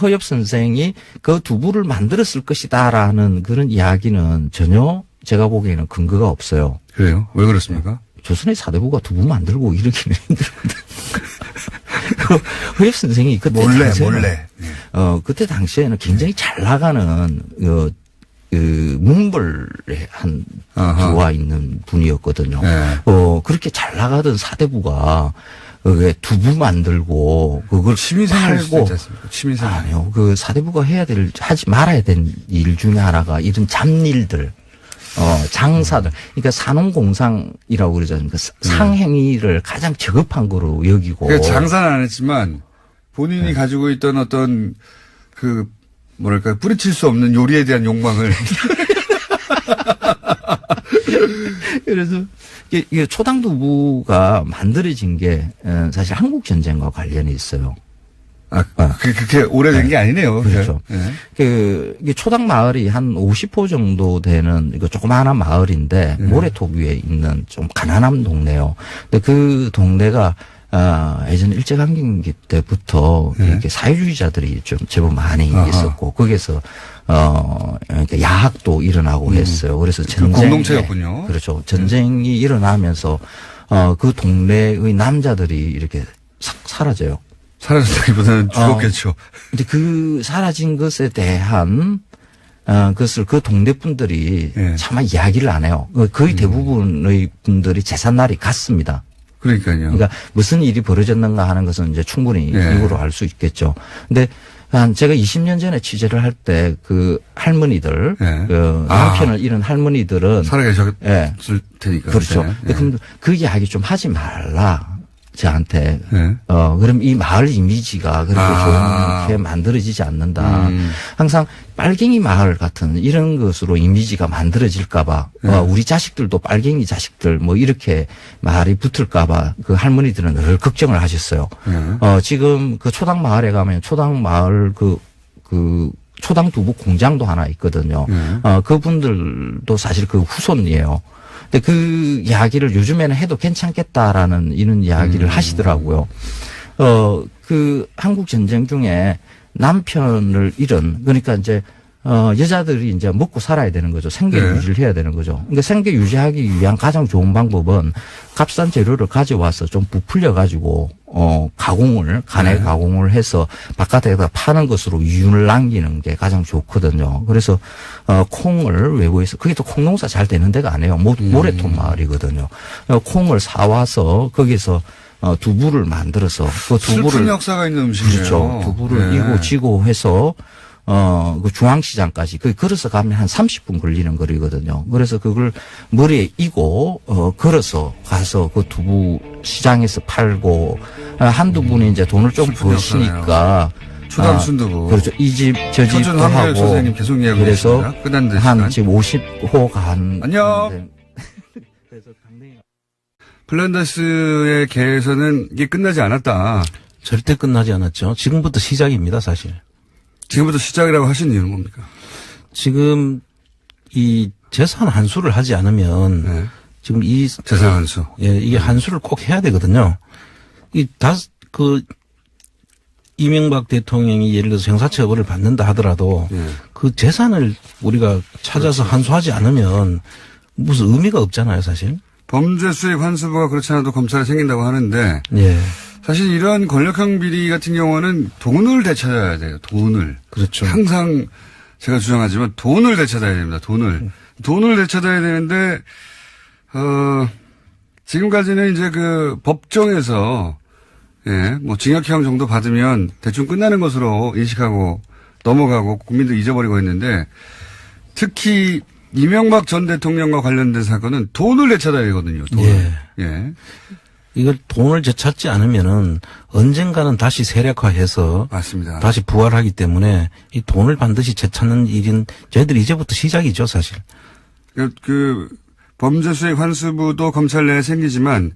허엽 선생이 그 두부를 만들었을 것이다라는 그런 이야기는 전혀 제가 보기에는 근거가 없어요. 그래요? 왜 그렇습니까? 조선의 사대부가 두부 만들고 이러기는 힘들거든. 허엽 선생이 그때 몰래. 그때 당시에는 굉장히 잘 나가는 문벌에 한 들어와 있는 분이었거든요. 네. 그렇게 잘 나가던 사대부가 두부 만들고 그걸 취미생활 할 수 팔고 있지 않습니까? 취미생활. 아니요. 그 사대부가 하지 말아야 될 일 중에 하나가 이런 잡일들. 장사들. 그러니까 산업공상이라고 그러지 않습니까? 상행위를 가장 저급한 거로 여기고. 그러니까 장사는 안 했지만 본인이 가지고 있던 어떤 뭐랄까, 뿌리칠 수 없는 요리에 대한 욕망을. 그래서 이게 초당두부가 만들어진 게 사실 한국전쟁과 관련이 있어요. 그렇게 오래된 게 아니네요. 그렇죠. 네. 이게 초당 마을이 한 50호 정도 되는 이거 조그마한 마을인데 모래톱 위에 있는 좀 가난한 동네요. 근데 그 동네가 예전 일제강점기 때부터 이렇게 사회주의자들이 좀 제법 많이 있었고 거기서 그러니까 야학도 일어나고 했어요. 그래서 공동체였군요. 그렇죠. 전쟁이 일어나면서 그 동네의 남자들이 이렇게 싹 사라져요. 사라졌다기보다는 죽었겠죠. 근데 그 사라진 것에 대한 그것을 그 동네 분들이 차마 이야기를 안 해요. 거의 대부분의 분들이 제삿날이 같습니다. 그러니까요. 그러니까 무슨 일이 벌어졌는가 하는 것은 이제 충분히 입으로 알 수 있겠죠. 근데 제가 20년 전에 취재를 할 때 그 할머니들, 남편을 잃은 할머니들은 살아계셨을 테니까. 그렇죠. 그럼 그 이야기 좀 하지 말라. 저한테. 네. 그럼 이 마을 이미지가 그렇게 좋게 만들어지지 않는다. 항상 빨갱이 마을 같은 이런 것으로 이미지가 만들어질까봐, 우리 자식들도 빨갱이 자식들 뭐 이렇게 말이 붙을까봐 그 할머니들은 늘 걱정을 하셨어요. 지금 그 초당 마을에 가면 초당 마을 초당 두부 공장도 하나 있거든요. 그분들도 사실 그 후손이에요. 근데 그 이야기를 요즘에는 해도 괜찮겠다라는 이런 이야기를 하시더라고요. 그 한국 전쟁 중에 남편을 잃은, 그러니까 이제 여자들이 이제 먹고 살아야 되는 거죠. 생계 유지를 해야 되는 거죠. 그러니까 생계 유지하기 위한 가장 좋은 방법은 값싼 재료를 가져와서 좀 부풀려 가지고 간에 가공을 해서 바깥에다 파는 것으로 유윤을 남기는 게 가장 좋거든요. 그래서 콩을 외부에서, 그게 또 콩농사 잘 되는 데가 아니에요. 모래톱 마을이거든요. 콩을 사와서 거기서 두부를 만들어서 그 두부를 슬픈 역사가 있는 음식이에요. 그렇죠. 두부를 이고 지고 해서 그 중앙시장까지 걸어서 가면 한 30분 걸리는 거리거든요. 그래서 그걸 머리에 이고 걸어서 가서 그 두부 시장에서 팔고 한두 분이 이제 돈을 좀 버시니까 초당 순두부. 그렇죠. 이 집 저 집도 하고. 선생님 계속 이야기하고 그래서 끝난 한 지금 50호가 한. 안녕. 그래서 강릉에 플란다스의 개에서는 이게 끝나지 않았다. 절대 끝나지 않았죠. 지금부터 시작입니다, 사실. 지금부터 시작이라고 하신 이유는 뭡니까? 지금 이 재산 환수를 하지 않으면 지금 이 재산 환수. 예, 이게 환수를 꼭 해야 되거든요. 이명박 대통령이 예를 들어서 형사처벌을 받는다 하더라도 그 재산을 우리가 찾아서 환수하지 않으면 무슨 의미가 없잖아요, 사실. 범죄 수익 환수부가 그렇지 않아도 검찰에 생긴다고 하는데 예. 사실 이런 권력형 비리 같은 경우는 돈을 되찾아야 돼요. 돈을. 그렇죠. 항상 제가 주장하지만 돈을 되찾아야 됩니다. 돈을 되찾아야 되는데 지금까지는 이제 그 법정에서 뭐 징역형 정도 받으면 대충 끝나는 것으로 인식하고 넘어가고 국민들 잊어버리고 있는데 특히 이명박 전 대통령과 관련된 사건은 돈을 되찾아야 되거든요. 돈을. 예. 이걸 돈을 되찾지 않으면은 언젠가는 다시 세력화해서 맞습니다. 다시 부활하기 때문에 이 돈을 반드시 되찾는 일은 저희들이 이제부터 시작이죠, 사실. 그 범죄 수익 환수부도 검찰 내에 생기지만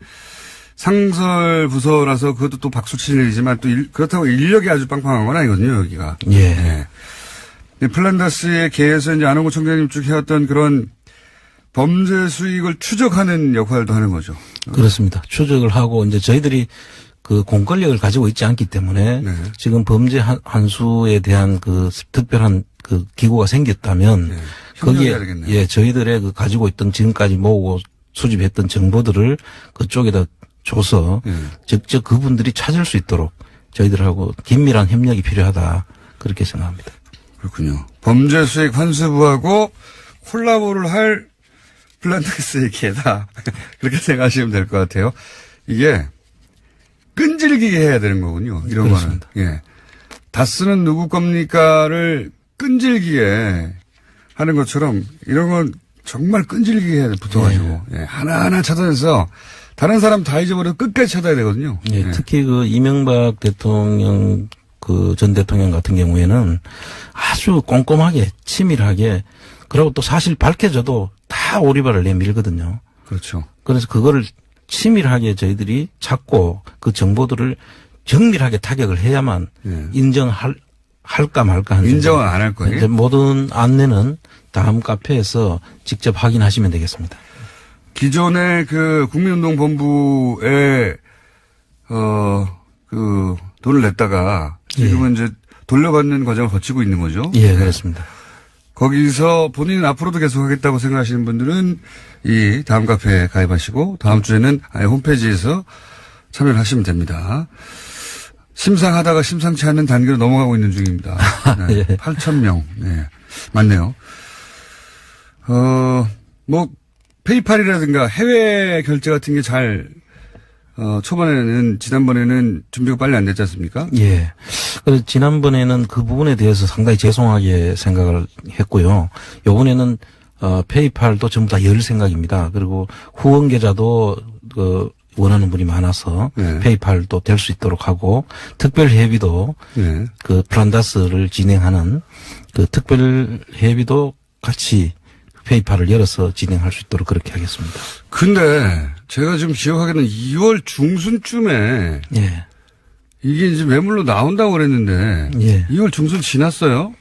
상설 부서라서 그것도 또 박수 치는 일이지만 또 그렇다고 인력이 아주 빵빵한 건 아니거든요, 여기가. 예. 플란다스의 개에서 이제 안홍구 총장님 쭉 해왔던 그런 범죄 수익을 추적하는 역할도 하는 거죠. 그렇습니다. 추적을 하고 이제 저희들이 그 공권력을 가지고 있지 않기 때문에 지금 범죄 환수에 대한 그 특별한 그 기구가 생겼다면 거기에 저희들의 그 가지고 있던 지금까지 모으고 수집했던 정보들을 그쪽에다 줘서 직접 그분들이 찾을 수 있도록 저희들하고 긴밀한 협력이 필요하다 그렇게 생각합니다. 그렇군요. 범죄 수익 환수부하고 콜라보를 할 플란다스의 개다. 그렇게 생각하시면 될 것 같아요. 이게 끈질기게 해야 되는 거군요. 이런 그렇습니다. 거는. 예. 다스는 누구 겁니까를 끈질기게 하는 것처럼 이런 건 정말 끈질기게 해야 돼. 붙어가지고. 예. 하나하나 찾아내서 다른 사람 다 잊어버려서 끝까지 찾아야 되거든요. 예. 특히 그 이명박 대통령 그 전 대통령 같은 경우에는 아주 꼼꼼하게 치밀하게 그리고 또 사실 밝혀져도 다 오리발을 내밀거든요. 그렇죠. 그래서 그거를 치밀하게 저희들이 찾고 그 정보들을 정밀하게 타격을 해야만 인정할까 말까 하는. 인정은 안 할 거예요? 이제 모든 안내는 다음 카페에서 직접 확인하시면 되겠습니다. 기존의 그 국민운동본부에 그 돈을 냈다가 지금은 이제 돌려받는 과정을 거치고 있는 거죠? 예, 그렇습니다. 거기서 본인은 앞으로도 계속 하겠다고 생각하시는 분들은 이 다음 카페에 가입하시고 다음 주에는 아예 홈페이지에서 참여를 하시면 됩니다. 심상하다가 심상치 않은 단계로 넘어가고 있는 중입니다. 네, 예. 8,000명. 네. 맞네요. 뭐, 페이팔이라든가 해외 결제 같은 게 잘, 초반에는, 지난번에는 준비가 빨리 안 됐지 않습니까? 예. 그래서 지난번에는 그 부분에 대해서 상당히 죄송하게 생각을 했고요. 요번에는, 페이팔도 전부 다 열 생각입니다. 그리고 후원 계좌도, 원하는 분이 많아서 네. 페이팔도 될 수 있도록 하고 특별 회비도 네. 그 플란다스를 진행하는 그 특별 회비도 같이 페이팔을 열어서 진행할 수 있도록 그렇게 하겠습니다. 근데 제가 지금 기억하기에는 2월 중순쯤에 예. 이게 이제 매물로 나온다고 그랬는데 예. 2월 중순 지났어요?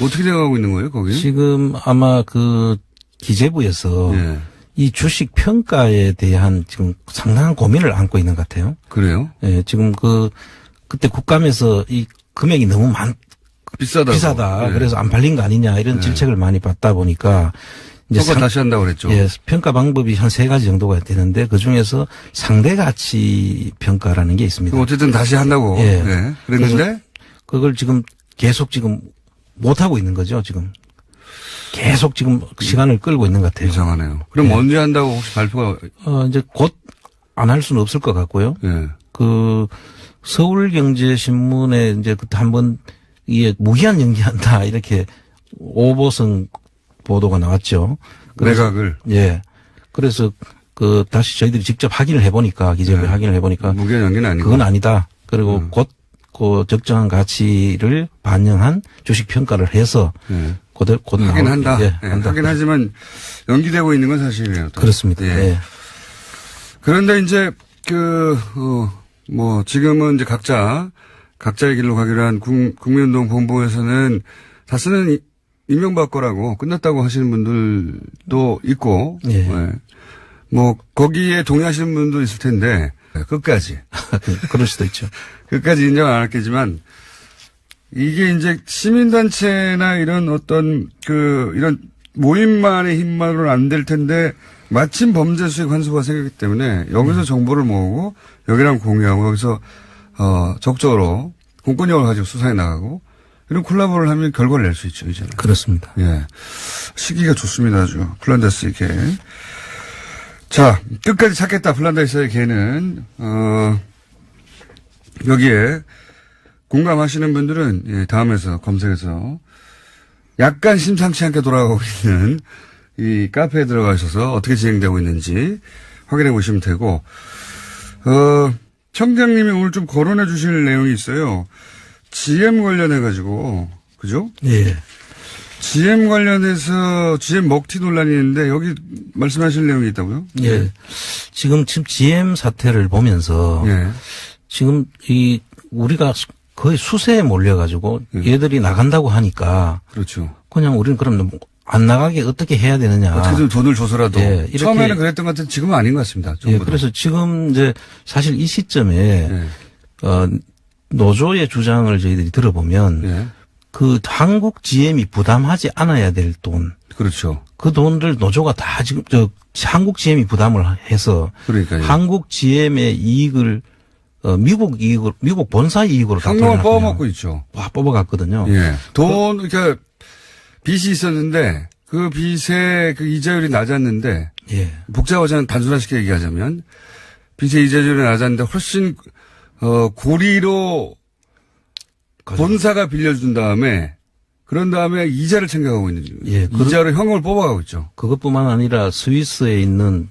어떻게 돼가고 있는 거예요, 거기? 지금 아마 그 기재부에서 예. 이 주식 평가에 대한 지금 상당한 고민을 안고 있는 것 같아요. 그래요? 예, 지금 그때 국감에서 이 금액이 너무 비싸다. 예. 그래서 안 팔린 거 아니냐 이런 질책을 많이 받다 보니까 이제 평가 다시 한다고 그랬죠. 예, 평가 방법이 한 3가지 정도가 되는데 그 중에서 상대 가치 평가라는 게 있습니다. 그럼 어쨌든 다시 한다고. 예. 예. 그랬는데 그걸 지금 계속 지금 못 하고 있는 거죠, 지금. 계속 지금 시간을 끌고 있는 것 같아요. 이상하네요. 그럼 예. 언제 한다고 혹시 발표가? 이제 곧 안 할 수는 없을 것 같고요. 예. 그 서울경제신문에 이제 그때 한번 이게 무기한 연기한다 이렇게 오보성 보도가 나왔죠. 내각을. 예. 그래서 그 다시 저희들이 직접 확인을 해보니까 기재부에 네. 확인을 해보니까 무기한 연기는 아니고. 그건 아니다. 그리고 곧 그 적정한 가치를 반영한 주식 평가를 해서 예. 곧 하긴 나올- 한다. 예, 예. 한다. 하긴 하지만 연기되고 있는 건 사실이에요. 또. 그렇습니다. 예. 예. 그런데 이제 지금은 이제 각자의 길로 가기로 한 국민운동 본부에서는 다스는 이명박 거라고 끝났다고 하시는 분들도 있고, 예. 뭐 거기에 동의하시는 분도 있을 텐데 끝까지 그럴 수도 있죠. 끝까지 인정 안 했겠지만 이게 이제 시민단체나 이런 어떤 이런 모임만의 힘만으로는 안 될 텐데 마침 범죄 수익 환수가 생겼기 때문에 여기서 정보를 모으고 여기랑 공유하고 여기서 적극적으로 공권력을 가지고 수사에 나가고 이런 콜라보를 하면 결과를 낼 수 있죠, 이제는. 그렇습니다. 예. 시기가 좋습니다, 아주. 플란다스의 개. 자, 끝까지 찾겠다, 플란다스의 개는, 여기에 공감하시는 분들은, 예, 다음에서 검색해서 약간 심상치 않게 돌아가고 있는 이 카페에 들어가셔서 어떻게 진행되고 있는지 확인해 보시면 되고, 청장님이 오늘 좀 거론해 주실 내용이 있어요. GM 관련해가지고, 그죠? 예. GM 관련해서 GM 먹튀 논란이 있는데 여기 말씀하실 내용이 있다고요? 예. 지금 GM 사태를 보면서 예. 지금 우리가 거의 수세에 몰려가지고 얘들이 나간다고 하니까 그렇죠. 그냥 우리는 그럼 안 나가게 어떻게 해야 되느냐. 어떻게든 돈을 줘서라도. 예, 이렇게 처음에는 그랬던 것 같은데 지금은 아닌 것 같습니다. 예, 그래서 지금 이제 사실 이 시점에 예. 노조의 주장을 저희들이 들어보면 예. 그 한국 GM이 부담하지 않아야 될 돈. 그렇죠. 그 돈을 노조가 다 지금 한국 GM이 부담을 해서 그러니까요. 한국 GM의 이익을 미국 본사 이익으로 다 현금을 돌려놨거든요. 뽑아먹고 있죠. 와, 뽑아갔거든요. 예. 그러니까 빚이 있었는데 그 빚의 그 이자율이 낮았는데 예. 복잡하지 단순화시켜 얘기하자면 빚의 이자율이 낮았는데 훨씬 고리로 본사가 빌려준 다음에 그런 다음에 이자를 챙겨가고 있는 거죠. 예, 이자로 현금을 뽑아가고 있죠. 그것뿐만 아니라 스위스에 있는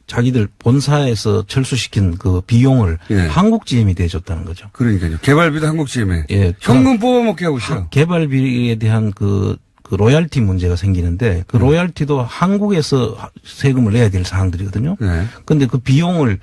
자기들 본사에서 철수시킨 그 비용을 예. 한국 GM이 대줬다는 거죠. 그러니까요. 개발비도 한국 GM에 예. 현금 뽑아먹게 하고 있어요. 개발비에 대한 그 로얄티 문제가 생기는데 그 로얄티도 한국에서 세금을 내야 될 사항들이거든요. 네. 근데 그 비용을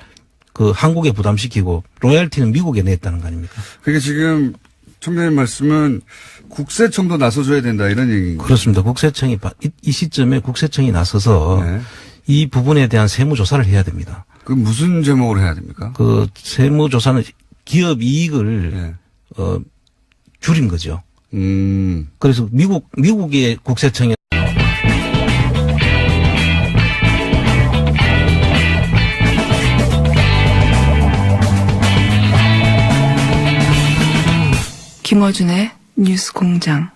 그 한국에 부담시키고 로얄티는 미국에 냈다는 거 아닙니까? 그게 지금 청장님 말씀은 국세청도 나서줘야 된다 이런 얘기인 거죠. 그렇습니다. 국세청이 이 시점에 국세청이 나서서 네. 이 부분에 대한 세무조사를 해야 됩니다. 그 무슨 제목으로 해야 됩니까? 그 세무조사는 기업 이익을 네. 줄인 거죠. 음. 그래서 미국의 국세청에 김어준의 뉴스 공장.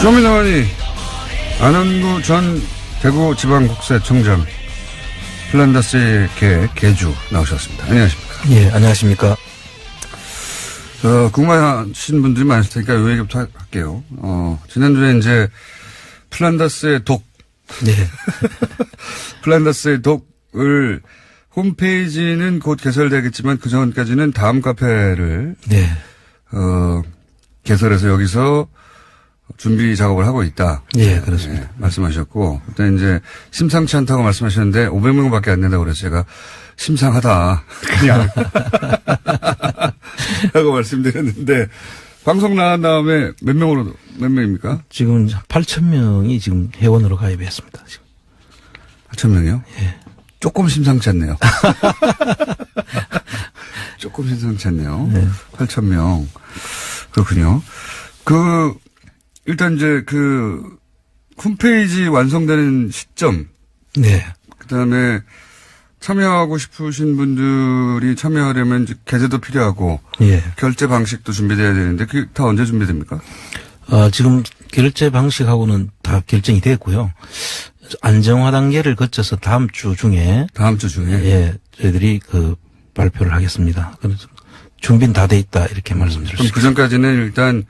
쇼미더머니 안원구 전 대구지방국세청장 플란다스의 개주 나오셨습니다. 안녕하십니까. 예, 안녕하십니까. 궁금하신 분들이 많으실 테니까 요 얘기부터 할게요. 지난주에 이제 플란다스의 독. 네. 플란다스의 독을 홈페이지는 곧 개설되겠지만 그 전까지는 다음 카페를. 네. 개설해서 여기서 준비 작업을 하고 있다. 예, 그렇습니다. 네, 말씀하셨고, 그때 이제 심상치 않다고 말씀하셨는데 500명밖에 안 된다고 그래서 제가 심상하다. 그냥. 하고 말씀드렸는데, 방송 나간 다음에 몇 명입니까? 지금 8,000명이 지금 회원으로 가입했습니다. 지금. 8,000명이요? 예. 조금 심상치 않네요. 조금 심상치 않네요. 네. 8,000명. 그렇군요. 일단 이제 홈페이지 완성되는 시점. 네. 그 다음에 참여하고 싶으신 분들이 참여하려면 이제 계좌도 필요하고. 예. 결제 방식도 준비돼야 되는데 그게 다 언제 준비됩니까? 지금 결제 방식하고는 다 결정이 됐고요. 안정화 단계를 거쳐서 다음 주 중에. 예. 저희들이 발표를 하겠습니다. 그래서 준비는 다 돼 있다 이렇게 말씀드릴 수 그럼 있습니다. 그 전까지는 일단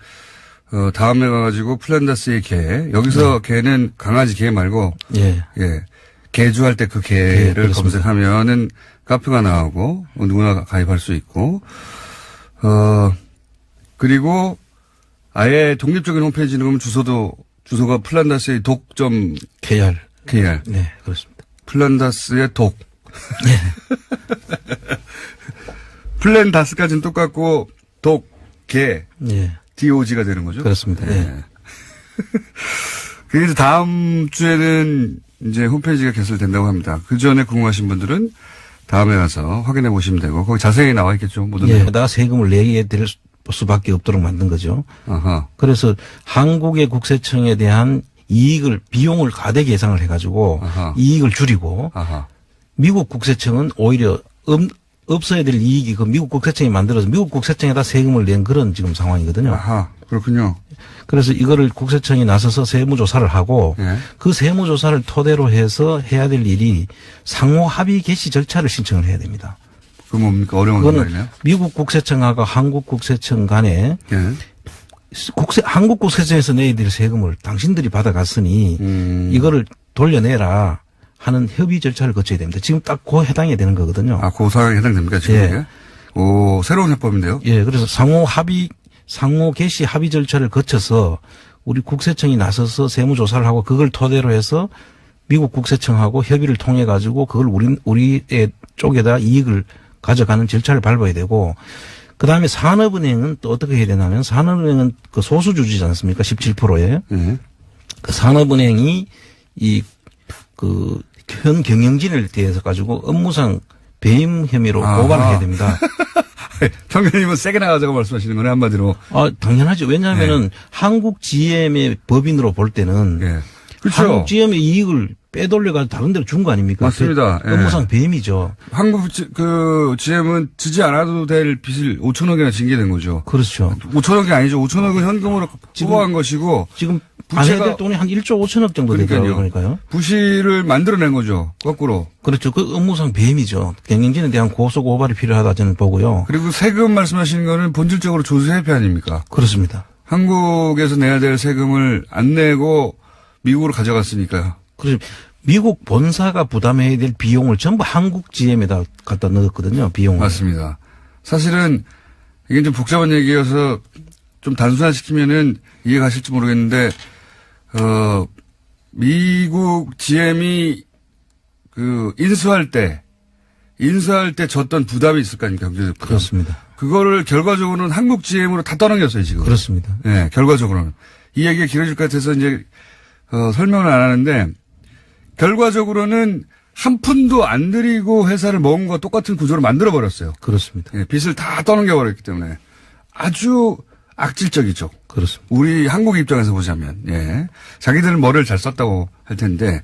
다음에 가가지고 플란다스의 개 여기서 개는 강아지 개 말고 예. 개주할 때 그 개를 그렇습니다. 검색하면은 카페가 나오고 누구나 가입할 수 있고 그리고 아예 독립적인 홈페이지는 그러면 주소가 플란다스의 독점 KR. 네, 그렇습니다. 플란다스의 독. 플랜다스까지는 똑같고 독, 개, 예. DOG가 되는 거죠? 그렇습니다. 예. 그래서 다음 주에는 이제 홈페이지가 개설된다고 합니다. 그 전에 궁금하신 분들은 다음에 가서 확인해 보시면 되고 거기 자세히 나와 있겠죠. 모든 예. 다 세금을 내게 될 수밖에 없도록 만든 거죠. 아하. 그래서 한국의 국세청에 대한 비용을 과대기 예상을 해가지고 아하. 이익을 줄이고 아하. 미국 국세청은 오히려 없어야 될 이익이 미국 국세청이 만들어서 미국 국세청에다 세금을 낸 그런 지금 상황이거든요. 아하. 그렇군요. 그래서 이거를 국세청이 나서서 세무조사를 하고 예. 그 세무조사를 토대로 해서 해야 될 일이 상호 합의 개시 절차를 신청을 해야 됩니다. 그 뭡니까? 어려운 그거는 말이네요. 미국 국세청하고 한국 국세청 간에 예. 한국 국세청에서 내야 될 세금을 당신들이 받아갔으니 이거를 돌려내라 하는 협의 절차를 거쳐야 됩니다. 지금 딱 그 해당이 되는 거거든요. 아, 그 상황에 해당됩니까? 지금 예. 이게? 오, 새로운 해법인데요? 예, 그래서 상호 개시 합의 절차를 거쳐서 우리 국세청이 나서서 세무조사를 하고 그걸 토대로 해서 미국 국세청하고 협의를 통해 가지고 그걸 우리의 쪽에다 이익을 가져가는 절차를 밟아야 되고 그 다음에 산업은행은 또 어떻게 해야 되냐면 산업은행은 그 소수주주지 않습니까? 17%에. 예. 그 산업은행이 현 경영진을 대해서 가지고 업무상 배임 혐의로 아하. 고발을 해야 됩니다. 청년님은 세게 나가자고 말씀하시는 거네, 한마디로. 당연하죠. 왜냐하면은 한국 GM의 법인으로 볼 때는 예. 그렇죠. 한국 GM의 이익을 빼돌려가지고 다른 데로 준 거 아닙니까? 맞습니다. 예. 업무상 배임이죠. 한국 GM은 지지 않아도 될 빚을 5천억이나 징계된 거죠. 그렇죠. 5천억이 아니죠. 5천억은 현금으로 뽑아간 것이고. 지금 안 해야 될 돈이 한 1조 5천억 정도 되더라고요. 그러니까요. 부실을 만들어낸 거죠. 거꾸로. 그렇죠. 그 업무상 배임이죠. 경영진에 대한 고소 고발이 필요하다 저는 보고요. 그리고 세금 말씀하시는 거는 본질적으로 조세회피 아닙니까? 그렇습니다. 한국에서 내야 될 세금을 안 내고 미국으로 가져갔으니까요. 그래서 미국 본사가 부담해야 될 비용을 전부 한국 GM에다 갖다 넣었거든요. 비용을. 맞습니다. 사실은 이게 좀 복잡한 얘기여서 좀 단순화시키면은 이해가실지 모르겠는데 미국 GM이 인수할 때 졌던 부담이 있을 거 아닙니까? 경제적 부담. 그렇습니다. 그거를 결과적으로는 한국 GM으로 다 떠넘겼어요, 지금. 그렇습니다. 네, 결과적으로는. 이 얘기가 길어질 것 같아서 이제 설명을 안 하는데 결과적으로는 한 푼도 안 들이고 회사를 먹은 것과 똑같은 구조를 만들어 버렸어요. 그렇습니다. 예, 빚을 다 떠넘겨 버렸기 때문에 아주 악질적이죠. 그렇습니다. 우리 한국 입장에서 보자면, 예. 자기들은 머리를 잘 썼다고 할 텐데